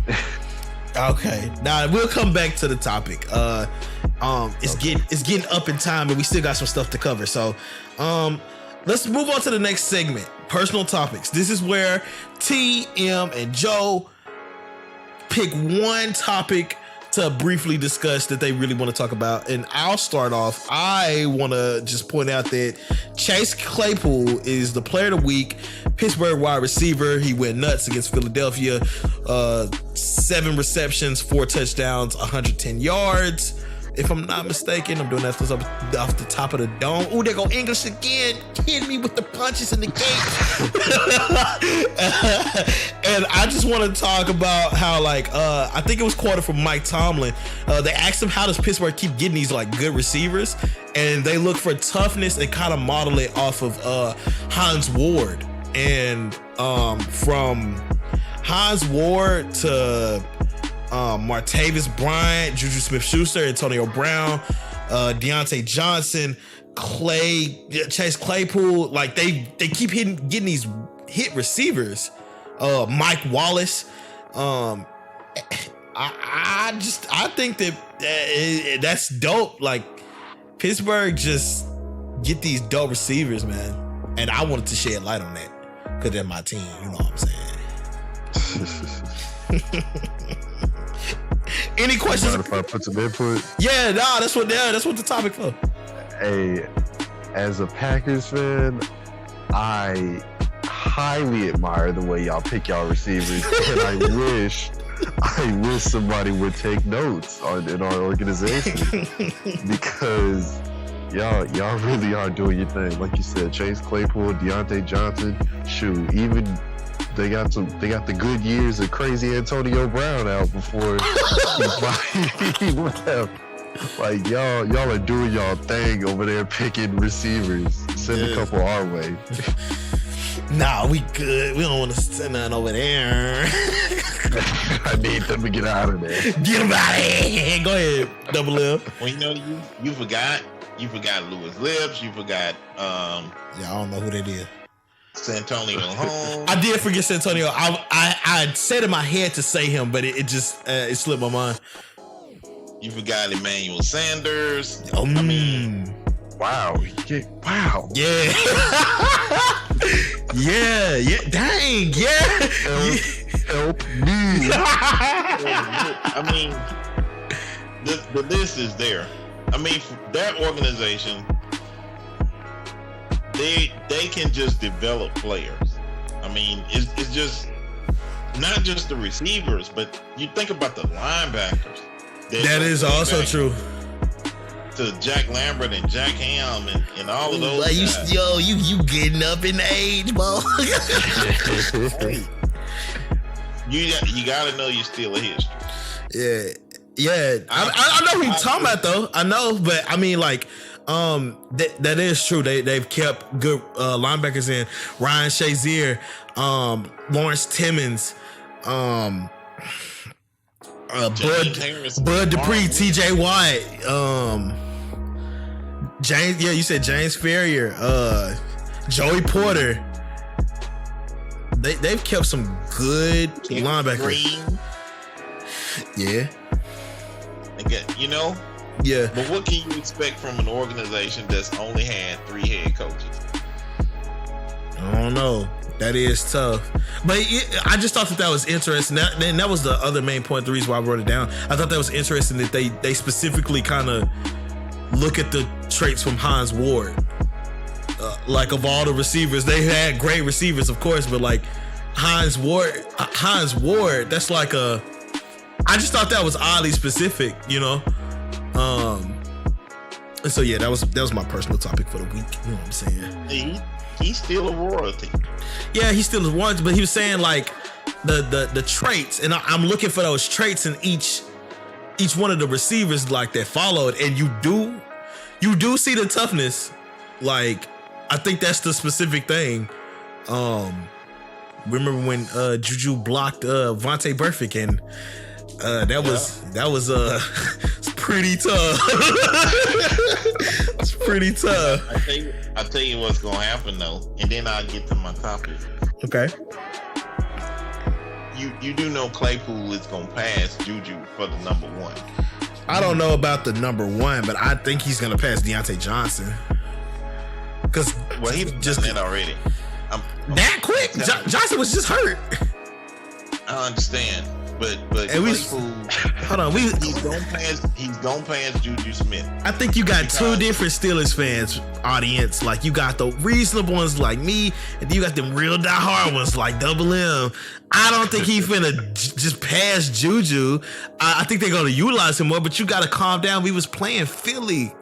Okay. Now we'll come back to the topic. It's getting up in time and we still got some stuff to cover. So let's move on to the next segment. Personal topics. This is where T, M, and Joe pick one topic to briefly discuss that they really want to talk about. And I'll start off. I want to just point out that Chase Claypool is the player of the week, Pittsburgh wide receiver. He went nuts against Philadelphia. 7 receptions, 4 touchdowns, 110 yards. If I'm not mistaken, I'm doing that off the top of the dome. Ooh, they go English again. Hitting me with the punches in the gate. And I just want to talk about how, I think it was quoted from Mike Tomlin. They asked him, how does Pittsburgh keep getting these, good receivers? And they look for toughness and kind of model it off of Hines Ward. And from Hines Ward to... Martavis Bryant, Juju Smith-Schuster, Antonio Brown, Deontay Johnson, Chase Claypool, they keep getting these hit receivers. Mike Wallace. I think that's dope. Pittsburgh just get these dope receivers, man. And I wanted to shed light on that because they're my team. You know what I'm saying? Any questions? If I put some input? Yeah, that's what the topic for. Hey, as a Packers fan, I highly admire the way y'all pick y'all receivers, and I wish somebody would take notes in our organization because y'all really are doing your thing. Like you said, Chase Claypool, Deontay Johnson, shoot, even. They got the good years of crazy Antonio Brown out before he left. Y'all are doing y'all thing over there picking receivers. Send a couple our way. Nah, we good. We don't want to send none over there. I need them to get out of there. Get him out of here. Go ahead, Double M. Well, you forgot Louis Lips. You forgot I don't know who that is. Santonio Holmes. I did forget Santonio. I said in my head to say him, but it just it slipped my mind. You forgot Emmanuel Sanders. I mean, Wow. Wow. yeah. yeah. Dang, yeah. Help me. I mean, the list is there. I mean, that organization, they can just develop players. I mean, it's just not just the receivers, but you think about the linebackers. That is also true. To Jack Lambert and Jack Ham and all of those guys. You getting up in age, bro. You got to know you're still a history. Yeah. I know who you're talking about though. I know, but I mean, like, that is true. They've kept good linebackers in Ryan Shazier, Lawrence Timmons, Bud Dupree, TJ Watt, James. Yeah, you said James Ferrier, Joey Porter. They've kept some good linebackers. Green. Yeah. Again, Yeah. But what can you expect from an organization that's only had 3 head coaches? I don't know. That is tough. But I just thought that was interesting. And that was the other main point, the reason why I wrote it down. I thought that was interesting that they specifically kind of look at the traits from Hines Ward. Like, of all the receivers, they had great receivers, of course, but like Hines Ward, that's like I just thought that was oddly specific, And so yeah, that was my personal topic for the week. You know what I'm saying? He's still a royalty. Yeah, he still is one, but he was saying like the traits, and I'm looking for those traits in each one of the receivers like that followed, and you do see the toughness. Like, I think that's the specific thing. Remember when Juju blocked Vontae Burfict, and that was it's pretty tough. It's pretty tough. I'll tell you what's gonna happen though, and then I'll get to my topic. Okay. You do know Claypool is gonna pass Juju for the number 1. I don't know about the number 1, but I think he's gonna pass Deontay Johnson. Cause he's just that already. That quick? Johnson was just hurt. I understand, but and Claypool, hold on, he's gonna pass Juju Smith. I think you got two different Steelers fans audience. Like, you got the reasonable ones like me, and then you got them real diehard ones like Double M. I don't think he finna just pass Juju. I think they're gonna utilize him more, but you gotta calm down. We was playing Philly.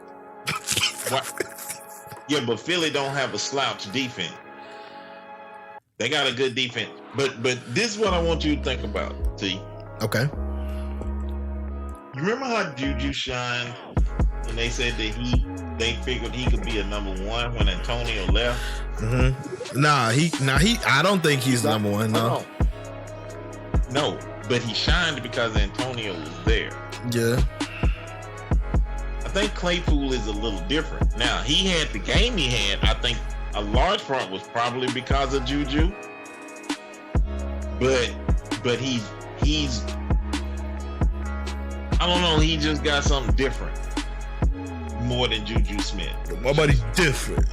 Yeah, but Philly don't have a slouch defense. They got a good defense. But this is what I want you to think about, T. Okay. You remember how Juju shined when they said that they figured he could be a number 1 when Antonio left? Mm-hmm. Nah, I don't think he's number 1, no. No, but he shined because Antonio was there. Yeah. I think Claypool is a little different. Now, he had the game he had. I think a large part was probably because of Juju. But he's I don't know, he just got something different. More than Juju Smith. My body's different.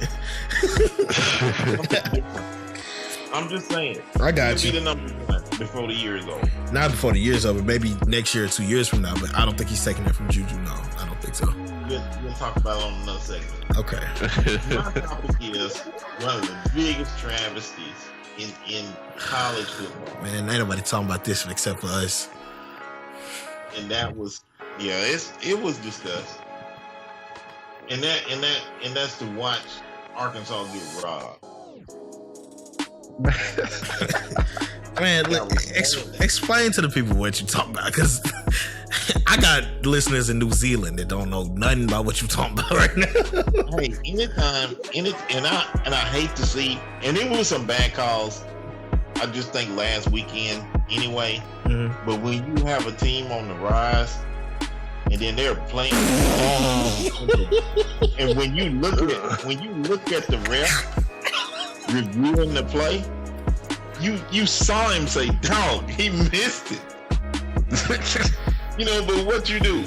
I'm just saying. I got you. He'll be the number 1 before the year is over. Not before the year's over. Maybe next year or 2 years from now. But I don't think he's taking that from Juju. No, I don't think so. We'll talk about it on another segment. Okay. My topic is one of the biggest travesties in college football. Man, ain't nobody talking about this except for us. And that was, it was discussed. And that's to watch Arkansas get robbed. Man, explain to the people what you talking about, because I got listeners in New Zealand that don't know nothing about what you talking about right now. Hey, anytime, and I hate to see, and it was some bad calls. I just think last weekend anyway. But when you have a team on the rise, and then they're playing, and when you look at the ref reviewing the play, you saw him say, "Dog, he missed it." But what you do?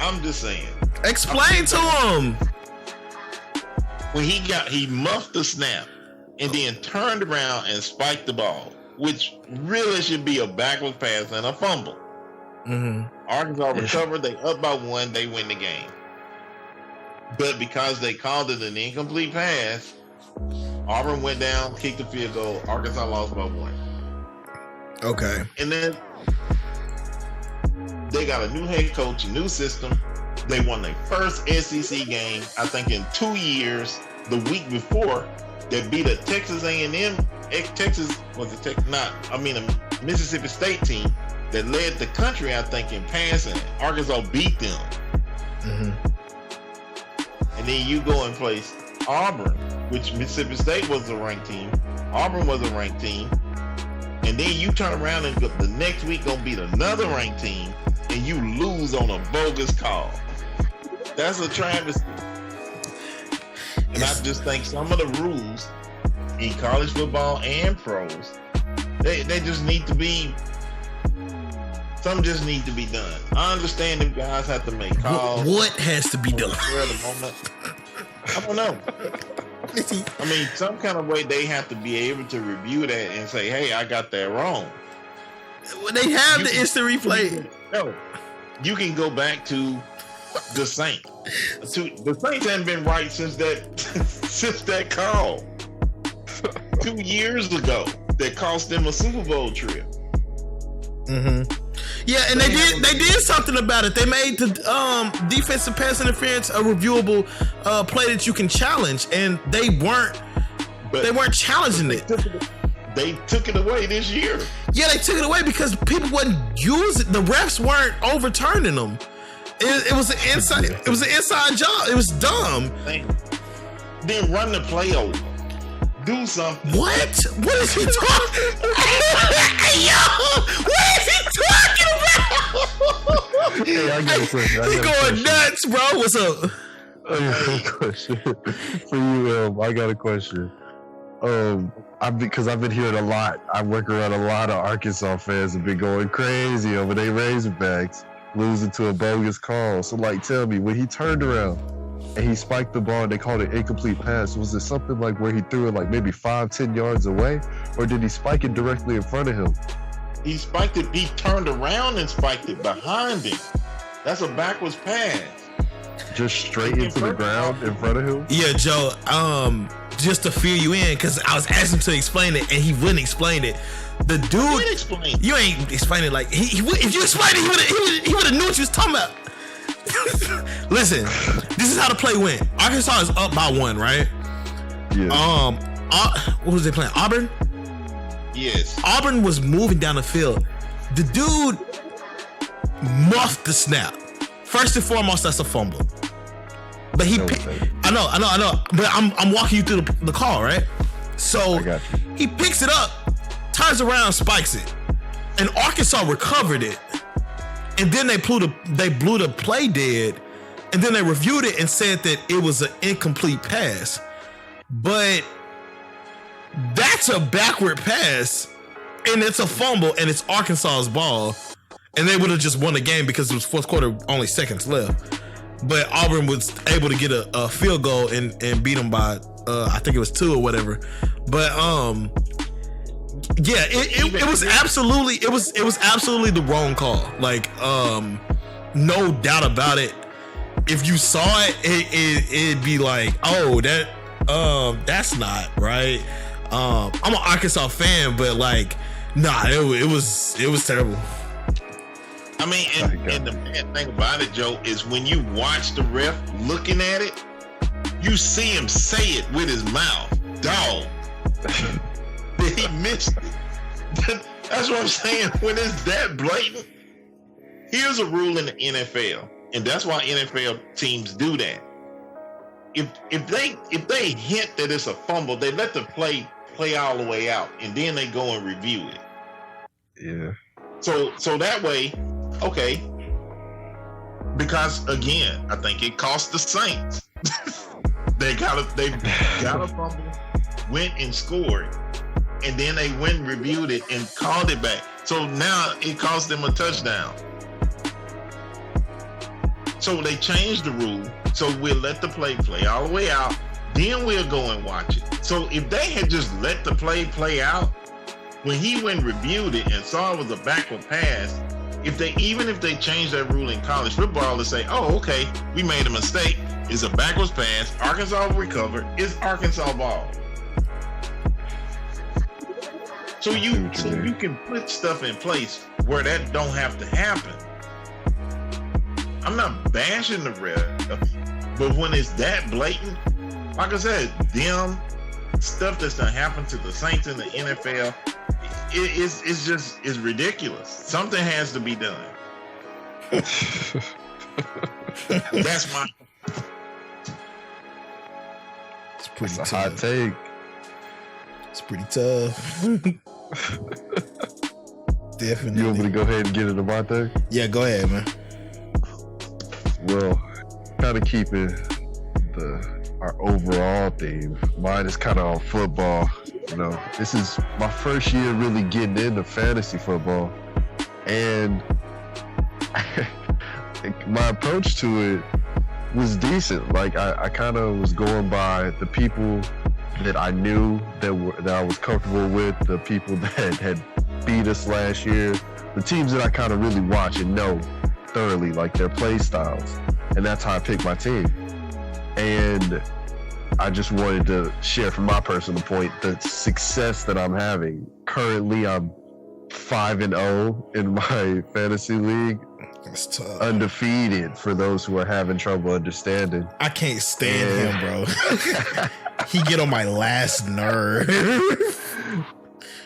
I'm just saying. Explain to him. When he muffed the snap and then turned around and spiked the ball, which really should be a backward pass and a fumble. Arkansas recovered, they up by 1, they win the game. But because they called it an incomplete pass, Auburn went down, kicked the field goal, Arkansas lost by 1. Okay. And then they got a new head coach, a new system. They won their first SEC game, I think, in 2 years. The week before, they beat a Texas A&M, a Mississippi State team that led the country, I think, in passing. Arkansas beat them. And then you go and place Auburn, which Mississippi State was a ranked team. Auburn was a ranked team. And then you turn around and the next week gonna beat another ranked team, and you lose on a bogus call. That's a travesty. And I just think some of the rules in college football and pros, they just need to be, some just need to be done. I understand them guys have to make calls. What has to be done? I don't know. I mean, some kind of way they have to be able to review that and say, "Hey, I got that wrong." When they have the instant replay. No, you can go back to the Saints. The Saints haven't been right since that call 2 years ago that cost them a Super Bowl trip. Yeah, and they did something about it. They made the defensive pass interference a reviewable play that you can challenge, and they weren't challenging it. They took it away this year. Yeah, they took it away because people wasn't using. The refs weren't overturning them. It was an inside. It was an inside job. It was dumb. Then run the play over. Do something. What is he talking? Yo, what is he talking about? Hey, I got a question. He going nuts, bro. What's up? I got a question for you. I got a question. Because I've been hearing a lot. I work around a lot of Arkansas fans have been going crazy over their Razorbacks losing to a bogus call. So, tell me, when he turned around and he spiked the ball and they called it incomplete pass, was it something like where he threw it maybe 5-10 yards away, or did he spike it directly in front of him? He spiked it. He turned around and spiked it behind him. That's a backwards pass. Just straight into the ground in front of him? Yeah, Joe. Just to fill you in, because I was asking him to explain it, and he wouldn't explain it. The dude, you ain't explain it like he would. If you explained it, he would have knew what you was talking about. Listen, this is how the play went. Arkansas is up by 1, right? Yeah. What was they playing? Auburn. Yes. Auburn was moving down the field. The dude muffed the snap. First and foremost, that's a fumble. But I know. But I'm walking you through the call, right? So he picks it up, turns around, spikes it, and Arkansas recovered it. And then they blew the play dead, and then they reviewed it and said that it was an incomplete pass. But that's a backward pass, and it's a fumble, and it's Arkansas's ball, and they would have just won the game because it was fourth quarter, only seconds left. But Auburn was able to get a field goal and beat them by I think it was 2 or whatever. But yeah, it was absolutely the wrong call. No doubt about it. If you saw it'd be like, oh, that's not right. I'm an Arkansas fan, but nah, it was terrible. I mean, and the bad thing about it, Joe, is when you watch the ref looking at it, you see him say it with his mouth. Dog. He missed it. That's what I'm saying. When it's that blatant, here's a rule in the NFL, and that's why NFL teams do that. If they hint that it's a fumble, they let the play all the way out, and then they go and review it. Yeah. So that way, okay. Because again, I think it cost the Saints. they got a fumble, went and scored, and then they went and reviewed it and called it back. So now it cost them a touchdown. So they changed the rule. So we'll let the play all the way out. Then we'll go and watch it. So if they had just let the play out, when he went and reviewed it and saw it was a backward pass, even if they changed that rule in college football to say, oh, okay, we made a mistake. It's a backwards pass. Arkansas will recover. It's Arkansas ball. So you can put stuff in place where that don't have to happen. I'm not bashing the ref, but when it's that blatant, like I said, them stuff that's gonna happen to the Saints in the NFL, it's ridiculous. Something has to be done. That's my. It's pretty That's tough. a hot take. It's pretty tough. Definitely. You want me to go ahead and get into my thing? Yeah, go ahead, man. Well, kind of keeping our overall theme. Mine is kind of on football. You know, this is my first year really getting into fantasy football, and my approach to it was decent. Like I kind of was going by the people that I knew that I was comfortable with, the people that had beat us last year, the teams that I kind of really watch and know thoroughly, like their play styles, and that's how I picked my team. And I just wanted to share from my personal point the success that I'm having. Currently, I'm 5-0 in my fantasy league. That's tough. Undefeated for those who are having trouble understanding. I can't stand him, bro. He get on my last nerve.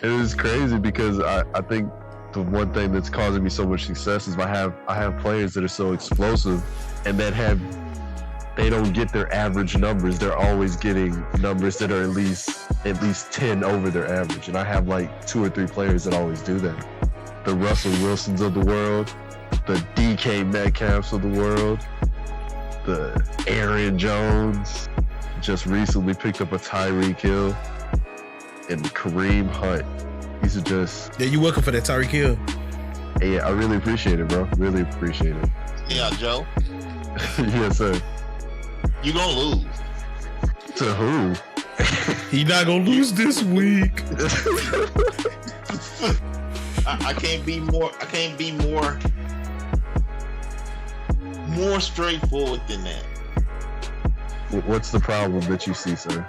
It was crazy because I think the one thing that's causing me so much success is I have players that are so explosive and that they don't get their average numbers. They're always getting numbers that are at least 10 over their average. And I have like 2 or 3 players that always do that. The Russell Wilsons of the world, the DK Metcalfs of the world, the Aaron Jones. Just recently picked up a Tyreek Hill and Kareem Hunt. These are just... Yeah, you welcome for that, Tyreek Hill. Yeah, I really appreciate it, bro. Really appreciate it. Yeah, Joe. Yes, sir. You gonna lose. To who? He not gonna lose this week. I can't be more straightforward than that. What's the problem that you see, sir?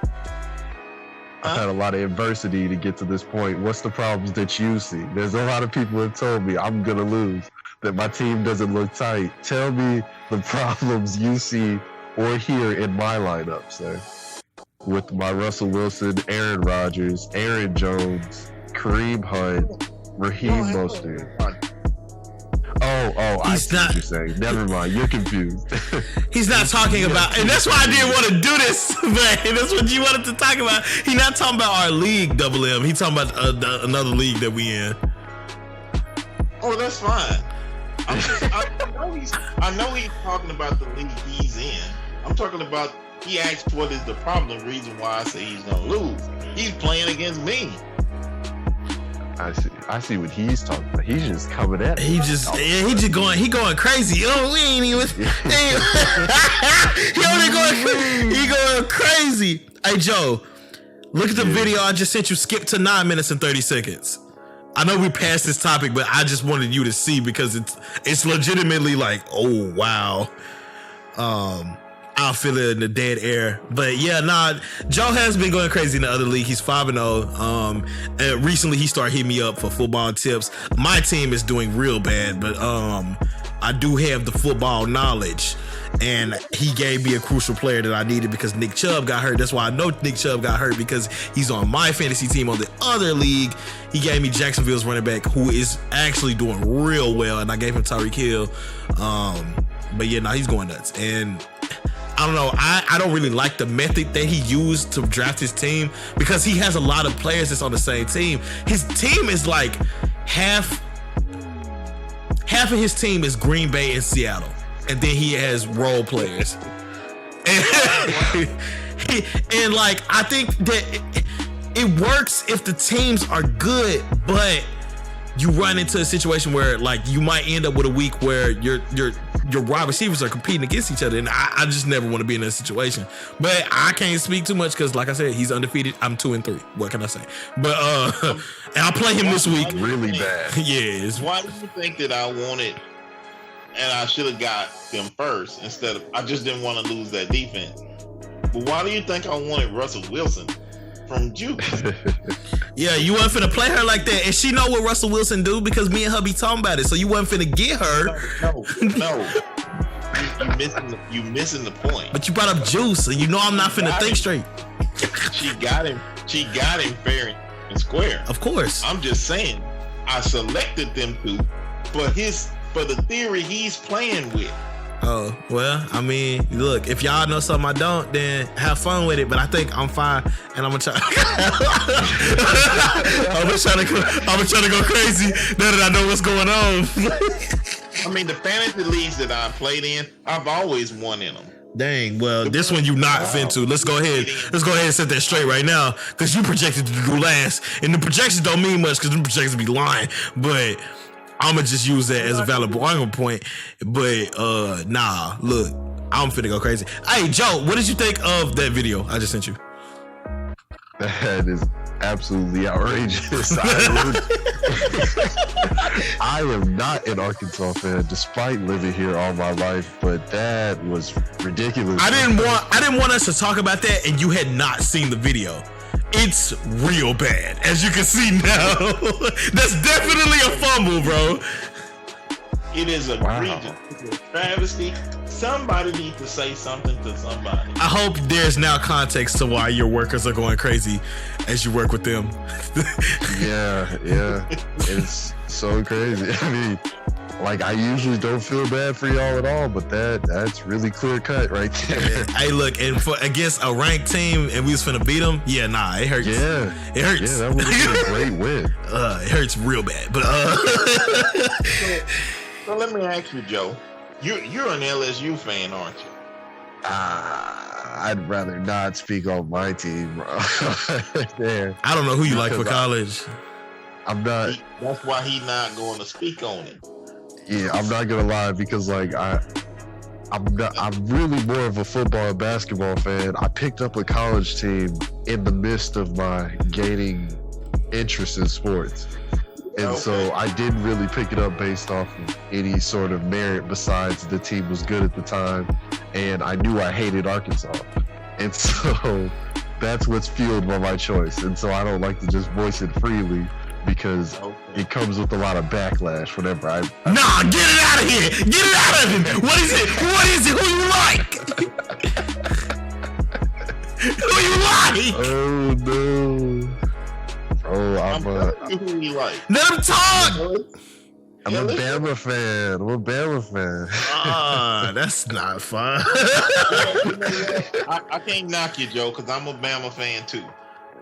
I've had a lot of adversity to get to this point. What's the problems that you see? There's a lot of people that told me I'm gonna lose, that my team doesn't look tight. Tell me the problems you see or hear in my lineup, sir. With my Russell Wilson, Aaron Rodgers, Aaron Jones, Kareem Hunt, Raheem Mostert. I see what you're saying. Never mind, you're confused. He's not talking about, and that's why I didn't want to do this, man. That's what you wanted to talk about. He's not talking about our league, Double M. He's talking about another league that we in. Oh, that's fine. I know he's talking about the league he's in. I'm talking about, he asked what is the problem, the reason why I say he's gonna lose. He's playing against me. I see what he's talking about. He's just coming at me. He going crazy. Oh, we ain't even. He going crazy. Hey Joe, look at the video I just sent you. Skip to 9 minutes and 30 seconds. I know we passed this topic, but I just wanted you to see because it's legitimately like, oh wow. I'll feel it in the dead air. But yeah, Joe has been going crazy in the other league. He's 5-0. And recently he started hitting me up for football tips. My team is doing real bad, but I do have the football knowledge. And he gave me a crucial player that I needed because Nick Chubb got hurt. That's why I know Nick Chubb got hurt, because he's on my fantasy team on the other league. He gave me Jacksonville's running back, who is actually doing real well, and I gave him Tyreek Hill. But yeah, he's going nuts. And I don't know. I don't really like the method that he used to draft his team, because he has a lot of players that's on the same team. His team is like half of his team is Green Bay and Seattle, and then he has role players. And like, I think that it works if the teams are good, but you run into a situation where like you might end up with a week where your wide receivers are competing against each other, and I just never want to be in that situation. But I can't speak too much because, like I said, he's undefeated. I'm 2-3. What can I say? But and I'll play him this week. Really bad. Yeah. Why do you think that I wanted, and I should have got them first instead of? I just didn't want to lose that defense. But why do you think I wanted Russell Wilson from Juke? Yeah, you wasn't finna play her like that, and she know what Russell Wilson do because me and her be talking about it. So you wasn't finna get her. No. You missing the point. But you brought up Juice, and you know I'm not finna think straight. She got him fair and square. Of course. I'm just saying, I selected them two for the theory he's playing with. Oh, well, I mean, look, if y'all know something I don't, then have fun with it. But I think I'm fine, and I'm gonna try. I'm gonna try to go crazy now that I know what's going on. I mean, the fantasy leagues that I played in, I've always won in them. Dang, well, this one you not fin to. Let's go ahead and set that straight right now, because you projected to do last, and the projections don't mean much because the projections be lying. But I'm gonna just use that as a valid argument point. But nah, look, I'm finna go crazy. Hey, Joe, what did you think of that video I just sent you? That is absolutely outrageous. I am not an Arkansas fan, despite living here all my life, but that was ridiculous. I didn't want us to talk about that, and you had not seen the video. It's real bad, as you can see now. That's definitely a fumble, bro. It is egregious. It's a travesty. Somebody needs to say something to somebody. I hope there's now context to why your workers are going crazy as you work with them. Yeah. It's so crazy. I mean, like, I usually don't feel bad for y'all at all, but that's really clear cut right there. Hey, look, and against a ranked team, and we was finna beat them. Yeah, nah, it hurts. Yeah, it hurts. Yeah, that would have been a great win. It hurts real bad, but So let me ask you, Joe. You're an LSU fan, aren't you? I'd rather not speak on my team, bro. There. I don't know who you like for college. I'm not. That's why he's not going to speak on it. Yeah, I'm not gonna lie, because like I'm really more of a football and basketball fan. I picked up a college team in the midst of my gaining interest in sports. And so I didn't really pick it up based off of any sort of merit besides the team was good at the time, and I knew I hated Arkansas. And so that's what's fueled by my choice. And so I don't like to just voice it freely, because it comes with a lot of backlash whenever I Nah, get it out of here! Get it out of him! What is it? What is it? Who you like? Who you like? Oh no. Bro, I'm who you like? Let him talk! I'm a Bama fan. I'm a Bama fan. That's not fun. I can't knock you, Joe, because I'm a Bama fan too.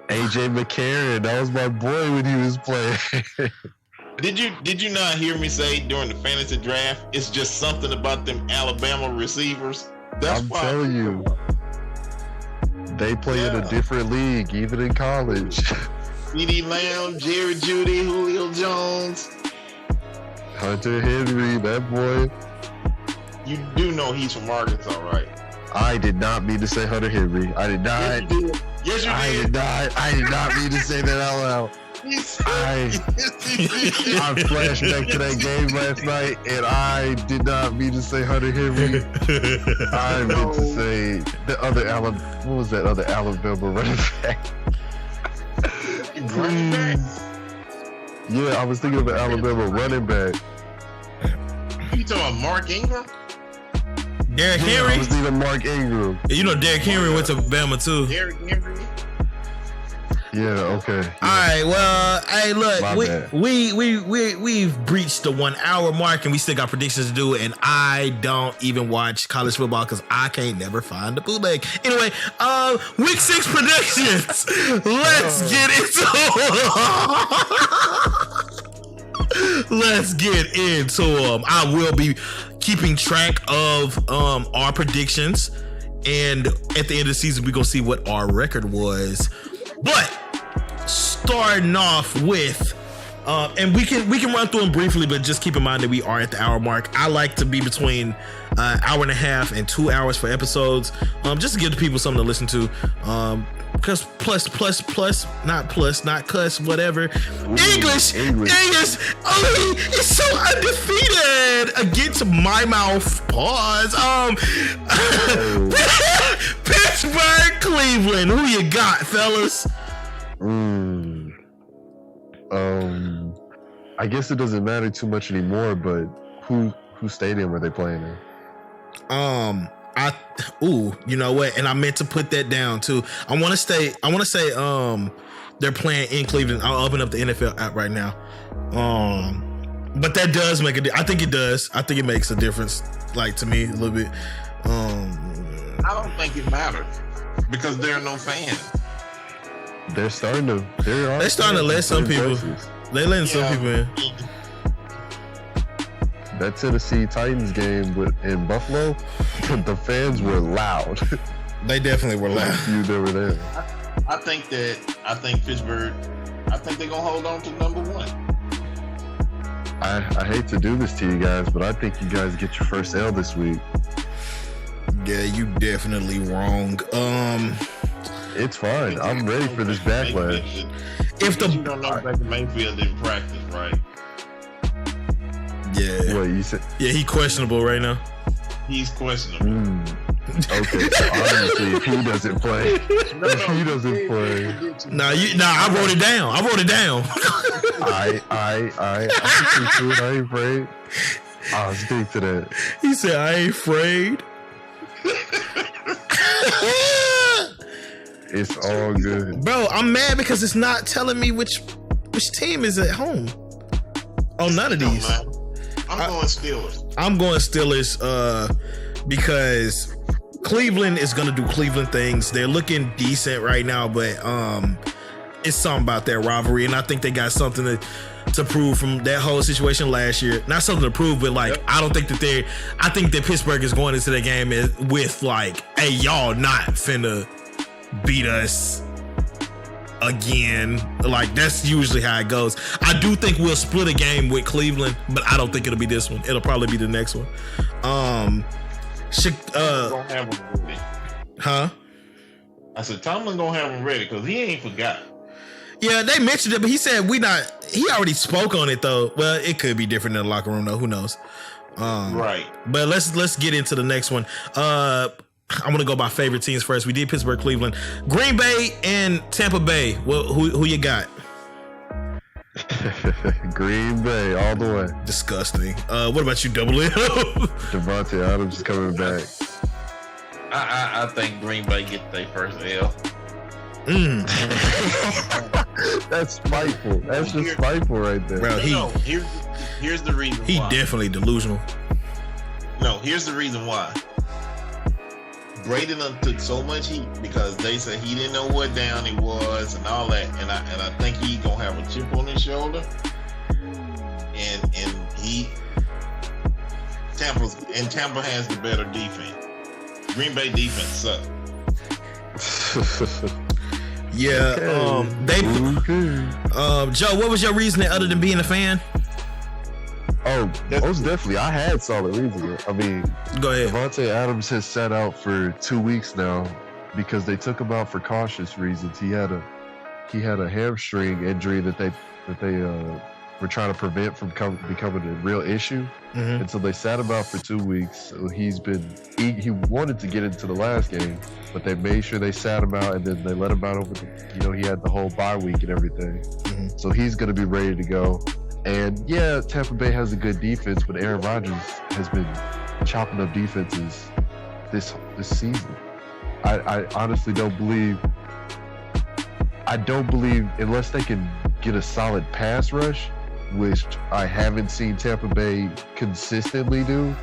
AJ McCarron, that was my boy when he was playing. Did you not hear me say during the fantasy draft? It's just something about them Alabama receivers. I'm telling you, they play in a different league, even in college. CeeDee Lamb, Jerry Jeudy, Julio Jones, Hunter Henry, that boy. You do know he's from Arkansas, right? I did not mean to say Hunter Henry. I did not. Yes, you did. I did not mean to say that out loud. I flashed back to that game last night, and I did not mean to say Hunter Henry. I meant to say the other Alabama. What was that other Alabama running back? Yeah, I was thinking of the Alabama running back. You talking about Mark Ingram? Derrick Henry? I was thinking of Mark Ingram. You know Derrick Henry went to Bama too. Derrick Henry? Yeah, okay. Yeah. All right, well, hey, look, My bad. we've breached the 1 hour mark, and we still got predictions to do, and I don't even watch college football because I can't never find the bootleg. Anyway, week 6 predictions. Let's get into it. let's get into them. I will be keeping track of our predictions, and at the end of the season, we're gonna see what our record was. But starting off with, and we can run through them briefly, but just keep in mind that we are at the hour mark. I like to be between hour and a half and 2 hours for episodes, just to give the people something to listen to. Because not cuss, whatever. English. Oh, it's so undefeated against my mouth. Pause. Pittsburgh, Cleveland. Who you got, fellas? I guess it doesn't matter too much anymore, but who stadium are they playing in? You know what? And I meant to put that down too. I want to say they're playing in Cleveland. I'll open up the NFL app right now. But that does make I think it does. I think it makes a difference, like, to me, a little bit. I don't think it matters because there are no fans. They're starting to let some people. They letting some people in. That Tennessee Titans game in Buffalo, the fans were loud. They definitely were loud. You never there. I think Pittsburgh. I think they're gonna hold on to number one. I hate to do this to you guys, but I think you guys get your first L this week. Yeah, you definitely wrong. It's fine. I'm ready for this backlash. You don't know Baker Mayfield didn't practice, right? Yeah. What you said? Yeah, he questionable right now. He's questionable. Okay, so obviously if he doesn't play, I wrote it down. I ain't afraid. I'll speak to that. He said, I ain't afraid. It's all good. Bro, I'm mad because it's not telling me which team is at home. Oh, none of these. I'm going Steelers. I'm going Steelers because Cleveland is going to do Cleveland things. They're looking decent right now, but it's something about that rivalry, and I think they got something to prove from that whole situation last year. Not something to prove, but like, I don't think that I think that Pittsburgh is going into the game with like, hey, y'all not finna beat us again. Like, that's usually how it goes. I do think we'll split a game with Cleveland, but I don't think it'll be this one. It'll probably be the next one. Don't have them ready. Huh? I said Tomlin gonna have them ready because he ain't forgot. Yeah, they mentioned it, but he said he already spoke on it though. Well, it could be different in the locker room though. Who knows? Right. But let's get into the next one. I'm gonna go by favorite teams first. We did Pittsburgh, Cleveland, Green Bay, and Tampa Bay. Well, who you got? Green Bay all the way. Disgusting. What about you, Double M? Devontae Adams is coming back. I think Green Bay get their first L. That's spiteful. That's just spiteful right there. Bro, here's the reason he why. definitely delusional. No, here's the reason why. Brady done took so much heat because they said he didn't know what down he was and all that, and I think he gonna have a chip on his shoulder. And Tampa has the better defense. Green Bay defense sucks. Yeah. Joe, what was your reasoning other than being a fan? Oh, most definitely. I had solid reasoning. I mean, go ahead. Devontae Adams has sat out for 2 weeks now because they took him out for cautious reasons. He had a hamstring injury that they were trying to prevent from becoming a real issue, and so they sat him out for 2 weeks. So he wanted to get into the last game, but they made sure they sat him out, and then they let him out over he had the whole bye week and everything. So he's going to be ready to go. And yeah, Tampa Bay has a good defense, but Aaron Rodgers has been chopping up defenses this season. I honestly don't believe unless they can get a solid pass rush, which I haven't seen Tampa Bay consistently do.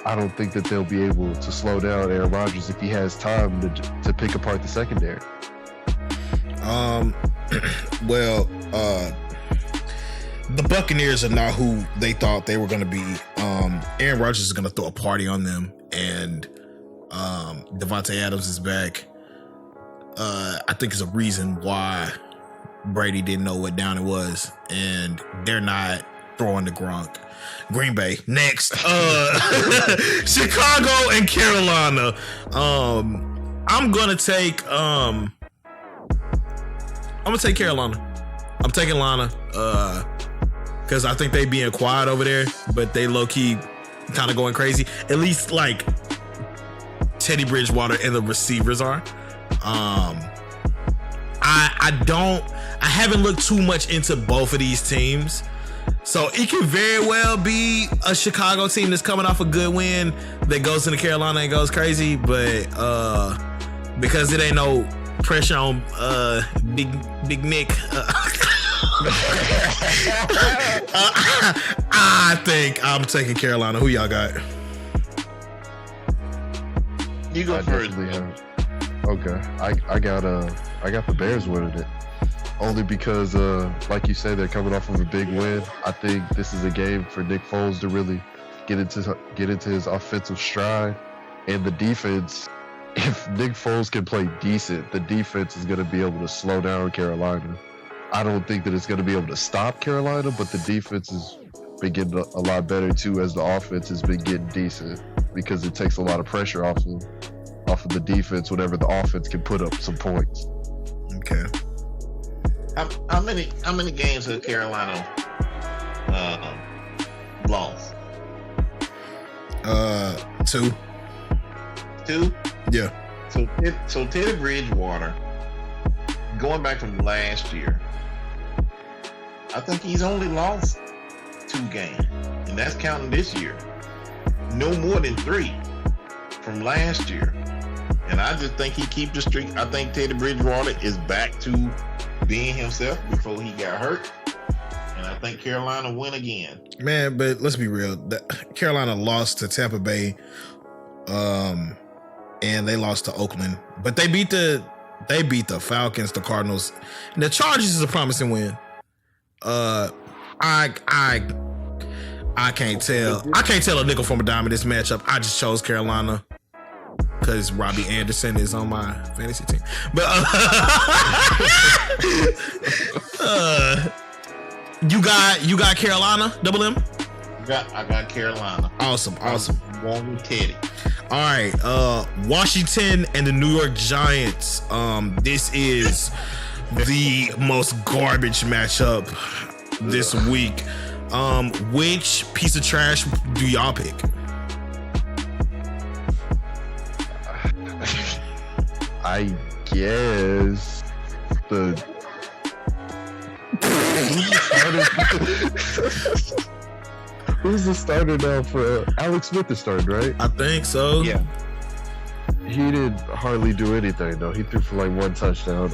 I don't think that they'll be able to slow down Aaron Rodgers if he has time to pick apart the secondary. the Buccaneers are not who they thought they were going to be. Aaron Rodgers is going to throw a party on them, and Devontae Adams is back. I think it's a reason why Brady didn't know what down it was, and they're not throwing the Gronk. Green Bay next. Chicago and Carolina. I'm gonna take Carolina. I'm taking Lana because I think they being quiet over there, but they low key kind of going crazy. At least like Teddy Bridgewater and the receivers are. I haven't looked too much into both of these teams, so it can very well be a Chicago team that's coming off a good win that goes into Carolina and goes crazy, but because it ain't no pressure on Big Nick, I think I'm taking Carolina. Who y'all got? You go first. Okay, I got the Bears winning it, only because like you say, they're coming off of a big win. I think this is a game for Nick Foles to really get into his offensive stride, and the defense. If Nick Foles can play decent, the defense is going to be able to slow down Carolina. I don't think that it's going to be able to stop Carolina, but the defense has been getting a lot better too as the offense has been getting decent, because it takes a lot of pressure off of the defense whenever the offense can put up some points. Okay. How many games have Carolina lost? 2. 2? Yeah. So Teddy Bridgewater, going back from last year, I think he's only lost 2 games, and that's counting this year. No more than 3 from last year. And I just think he keep the streak. I think Teddy Bridgewater is back to being himself before he got hurt. And I think Carolina win again. Man, but let's be real. Carolina lost to Tampa Bay, and they lost to Oakland. But they beat the Falcons, the Cardinals. And the Chargers is a promising win. I can't tell. I can't tell a nickel from a dime in this matchup. I just chose Carolina because Robbie Anderson is on my fantasy team. But you got Carolina, Double M? I got Carolina. Awesome. I'm going with Teddy. All right, Washington and the New York Giants. This is the most garbage matchup this week. Which piece of trash do y'all pick? I guess the who's the starter now for Alex Smith is starting, right? I think so. Yeah. He didn't hardly do anything though. He threw for like 1 touchdown.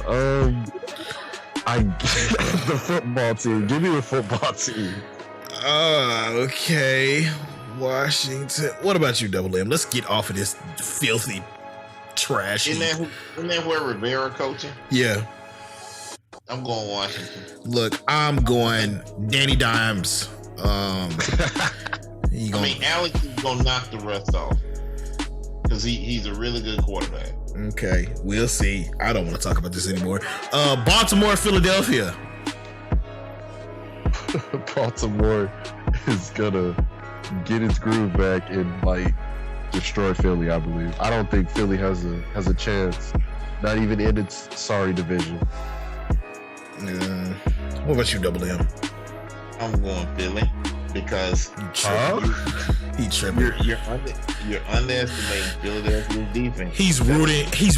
I the football team. Give me the football team. Okay. Washington. What about you, Double M? Let's get off of this filthy trash. Isn't that where Rivera coaching? Yeah. I'm going Washington. Look, I'm going Danny Dimes. Alex is gonna knock the rest off because he's a really good quarterback. Okay, we'll see. I don't want to talk about this anymore. Baltimore, Philadelphia. Baltimore is gonna get its groove back and like destroy Philly, I believe. I don't think Philly has a chance, not even in its sorry division. What about you, Double M? I'm going Philly because he tripping. You're underestimating Philadelphia's defense. He's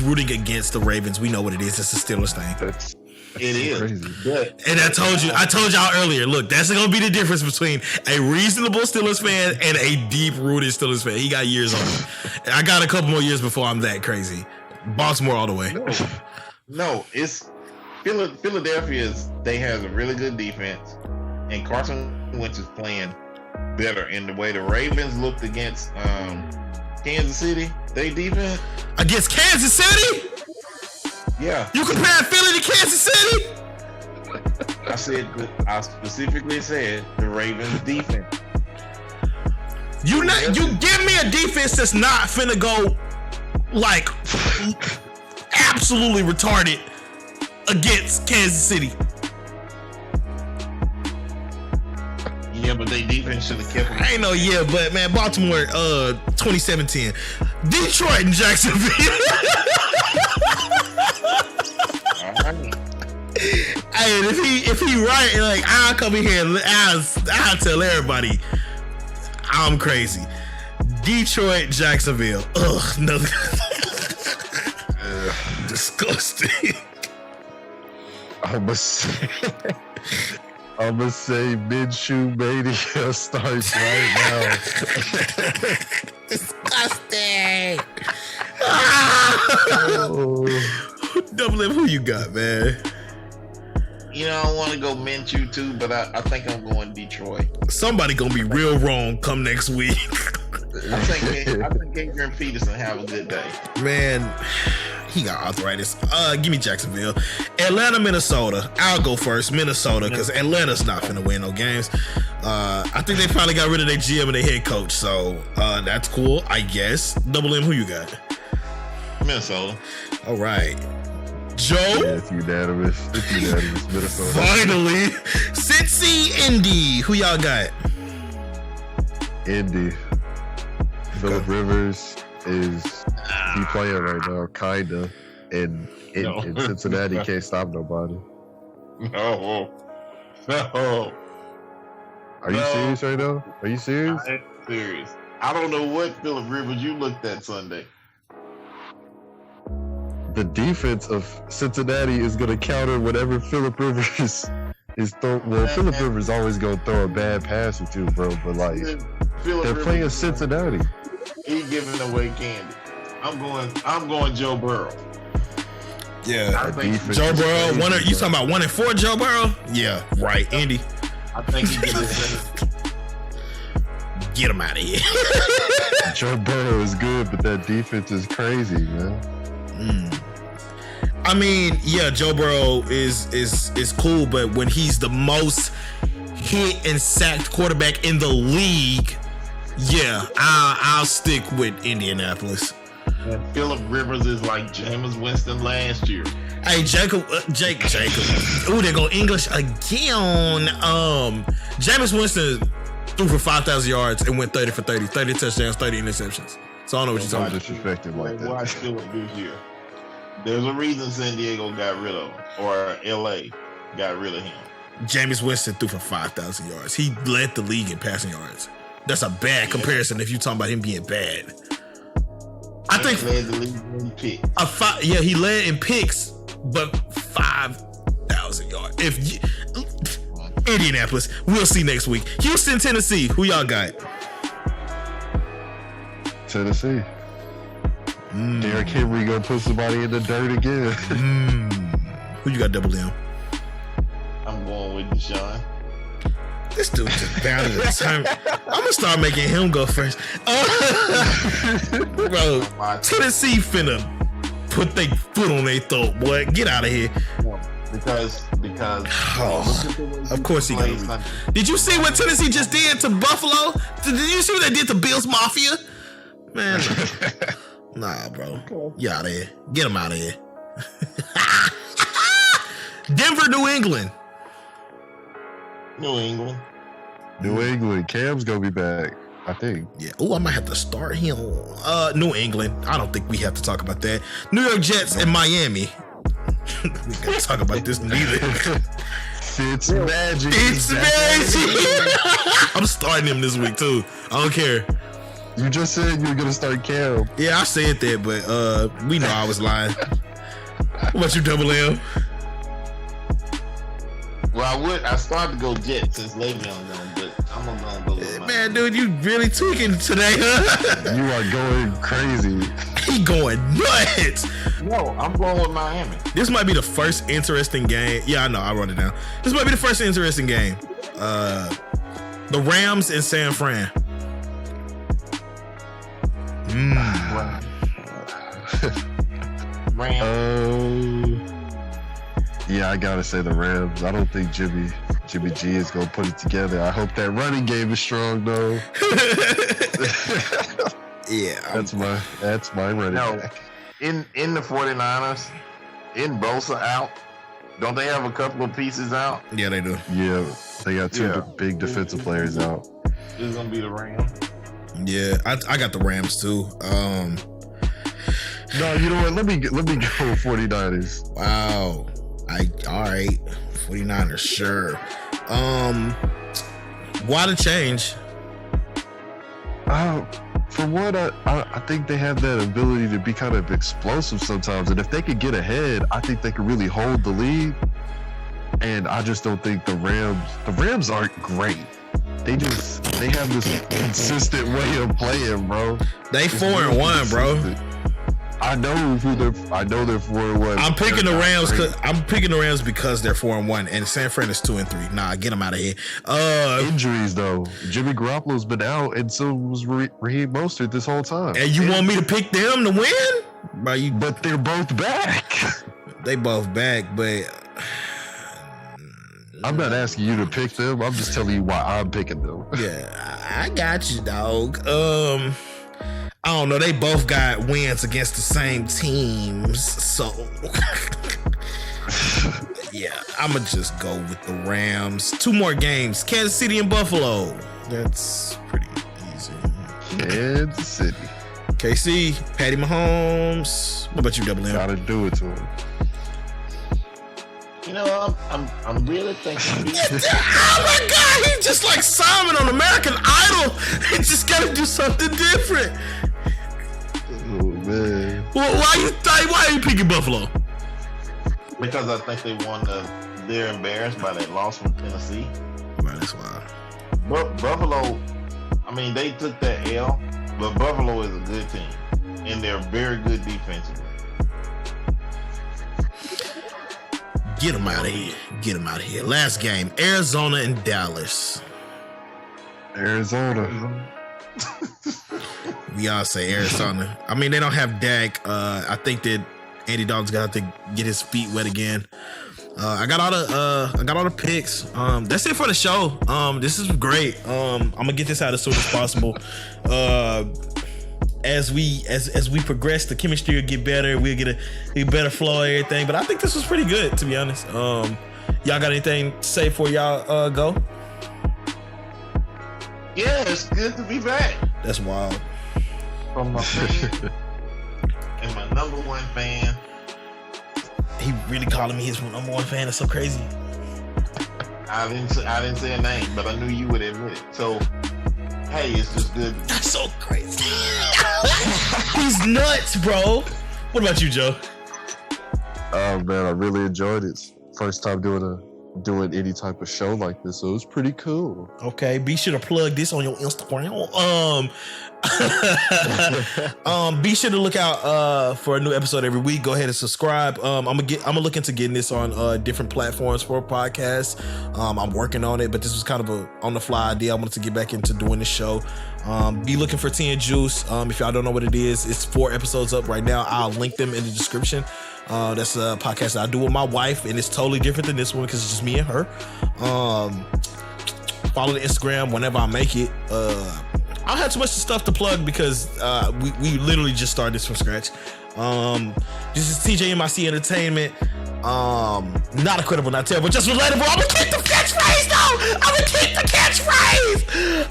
rooting against the Ravens. We know what it is. It's a Steelers thing. It is crazy. But, and I told y'all earlier, look, that's gonna be the difference between a reasonable Steelers fan and a deep-rooted Steelers fan. He got years on me. I got a couple more years before I'm that crazy. Baltimore all the way. No, it's Philadelphia. They have a really good defense, and Carson Wentz is playing better. And the way the Ravens looked against Kansas City, they defense against Kansas City. Yeah. You compare Philly to Kansas City? I specifically said the Ravens defense. You give me a defense that's not finna go like absolutely retarded against Kansas City. Yeah, but they defense should have kept him. I ain't know, yeah, but man, Baltimore, 2017, Detroit and Jacksonville. All right. Hey, if he right, like I'll come in here and I'll tell everybody I'm crazy. Detroit, Jacksonville. Ugh, no. Disgusting. I'ma say Minshew Mania starts right now. Disgusting. Oh. Double M, who you got, man? You know, I want to go Minshew too, but I think I'm going Detroit. Somebody gonna be real wrong come next week. I think Adrian Peterson have a good day. Man, he got arthritis. Give me Jacksonville. Atlanta, Minnesota. I'll go first. Minnesota, because Atlanta's not finna win no games. I think they finally got rid of their GM and their head coach, so that's cool, I guess. Double M, who you got? Minnesota. All right. Joe? Yeah, it's unanimous. Minnesota. Finally. Cincy, Indy. Who y'all got? Indy. Phillip Rivers is he playing right now, kinda. And in Cincinnati can't stop nobody. No. Are you serious right now? Are you serious? I am serious. I don't know what Phillip Rivers you looked at Sunday. The defense of Cincinnati is going to counter whatever Phillip Rivers is throwing. Well, Phillip Rivers always going to throw a bad pass or two, bro. But like, they're playing Cincinnati. He giving away candy. I'm going Joe Burrow. Yeah. I think Joe Burrow. You talking about 1-4 Joe Burrow? Yeah, right. Indy. I think he gets Get him out of here. Joe Burrow is good, but that defense is crazy, man. I mean, yeah, Joe Burrow is cool, but when he's the most hit and sacked quarterback in the league, yeah, I'll stick with Indianapolis. And Phillip Rivers is like Jameis Winston last year. Hey, Jacob. Ooh, they go English again. Jameis Winston threw for 5,000 yards and went 30 for 30, 30 touchdowns, 30 interceptions. So I don't know what you're talking about. Disrespected like that. Watch Phillip this year. There's a reason San Diego got rid of him, or LA got rid of him. Jameis Winston threw for 5,000 yards. He led the league in passing yards. That's a bad comparison if you're talking about him being bad. I think he led the league in picks. He led in picks, but 5,000 yards. Indianapolis, we'll see next week. Houston, Tennessee, who y'all got? Tennessee. Derrick Henry gonna put somebody in the dirt again. Who you got, Double M? I'm going with Deshaun. This dude just bounded the time. I'm gonna start making him go first. Bro, Tennessee finna put their foot on their throat, boy. Get out of here. Because of course he got. Did you see what Tennessee just did to Buffalo? Did you see what they did to Bills Mafia? Man, nah, bro. You out of here. Get him out of here. Denver, New England. New England. Cam's gonna be back, I think. Yeah. Oh, I might have to start him. New England. I don't think we have to talk about that. New York Jets and Miami. We gotta talk about this neither. It's magic. It's magic. I'm starting him this week too. I don't care. You just said you were gonna start Cam. Yeah, I said that, but we know I was lying. What about you, Double M? Well, I started to go Jets since Le'Veon gone, but I'm gonna go with Man, dude, you really tweaking today, huh? You are going crazy. He going nuts. No, I'm going with Miami. This might be the first interesting game. Yeah, I know. I wrote it down. This might be the first interesting game. The Rams and San Fran. Rams. Yeah, Yeah, I gotta say the Rams. I don't think Jimmy G is gonna put it together. I hope that running game is strong though. Yeah, that's my running back. In the 49ers, in Bosa out, don't they have a couple of pieces out? yeah, they do. Yeah, they got two big defensive players out. It's gonna be the Rams. Yeah, I got the Rams too. No, you know what? Let me go 49ers. Wow. All right. 49ers, sure. Why the change? For one, I think they have that ability to be kind of explosive sometimes, and if they could get ahead, I think they could really hold the lead. And I just don't think the Rams aren't great. They have this consistent way of playing, bro. They 4-1, bro. I know they're 4-1. I'm picking the Rams because they're 4-1, and San Fran is 2-3. Nah, get them out of here. Injuries though, Jimmy Garoppolo's been out, and so was Raheem Mostert this whole time. And you want me to pick them to win? But they're both back. They both back, but I'm not asking you to pick them. I'm just telling you why I'm picking them. yeah, I got you, dog. I don't know. They both got wins against the same teams, so yeah, I'ma just go with the Rams. 2 more games: Kansas City and Buffalo. That's pretty easy. Kansas City. KC, Patty Mahomes. What about you, Double M? Gotta do it to him. You know, I'm really thinking. Oh my God! He's just like Simon on American Idol. He just gotta do something different. Oh man. Well, why are you picking Buffalo? Because I think they're embarrassed by that loss from Tennessee. Right, that's why. Buffalo, I mean, they took that L, but Buffalo is a good team, and they're very good defensively. Get them out of here. Get them out of here. Last game, Arizona and Dallas. Arizona. We all say Arizona. I mean, they don't have Dak. I think that Andy Dalton's got to get his feet wet again. I got all the picks. That's it for the show. This is great. I'm gonna get this out as soon as possible. As we progress, the chemistry will get better. We'll get a better flow of everything. But I think this was pretty good, to be honest. Y'all got anything to say before y'all go? Yeah, it's good to be back. That's wild. From my friend and my number one fan. He really calling me his number one fan. That's so crazy. I didn't say a name, but I knew you would admit it. So, hey, it's just good. That's so crazy. He's nuts, bro. What about you, Joe? Oh man, I really enjoyed it. First time doing any type of show like this, so it was pretty cool. Okay, be sure to plug this on your Instagram. Be sure to look out for a new episode every week. Go ahead and subscribe. I'm gonna look into getting this on different platforms for podcasts. I'm working on it, but this was kind of a on the fly idea. I wanted to get back into doing this show. Be looking for Tea and Juice. If y'all don't know what it is, it's 4 episodes up right now. I'll link them in the description. That's a podcast that I do with my wife, and it's totally different than this one because it's just me and her. Follow the Instagram whenever I make it. I don't have too much stuff to plug because we literally just started this from scratch. This is Tjmic Entertainment. Not incredible, not terrible, just relatable. I'm gonna keep the catchphrase though. I'm gonna keep the catchphrase.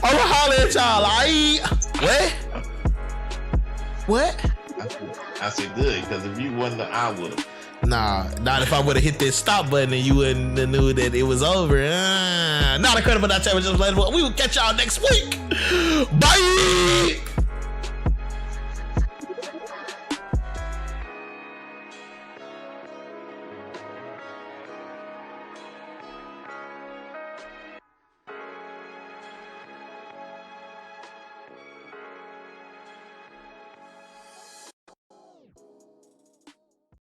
I'm gonna holler at y'all. What? I said good because if you wasn't, I would have. Nah, not if I would have hit that stop button and you wouldn't have knew that it was over. Not incredible, not terrible, just relatable. We will catch y'all next week. Bye.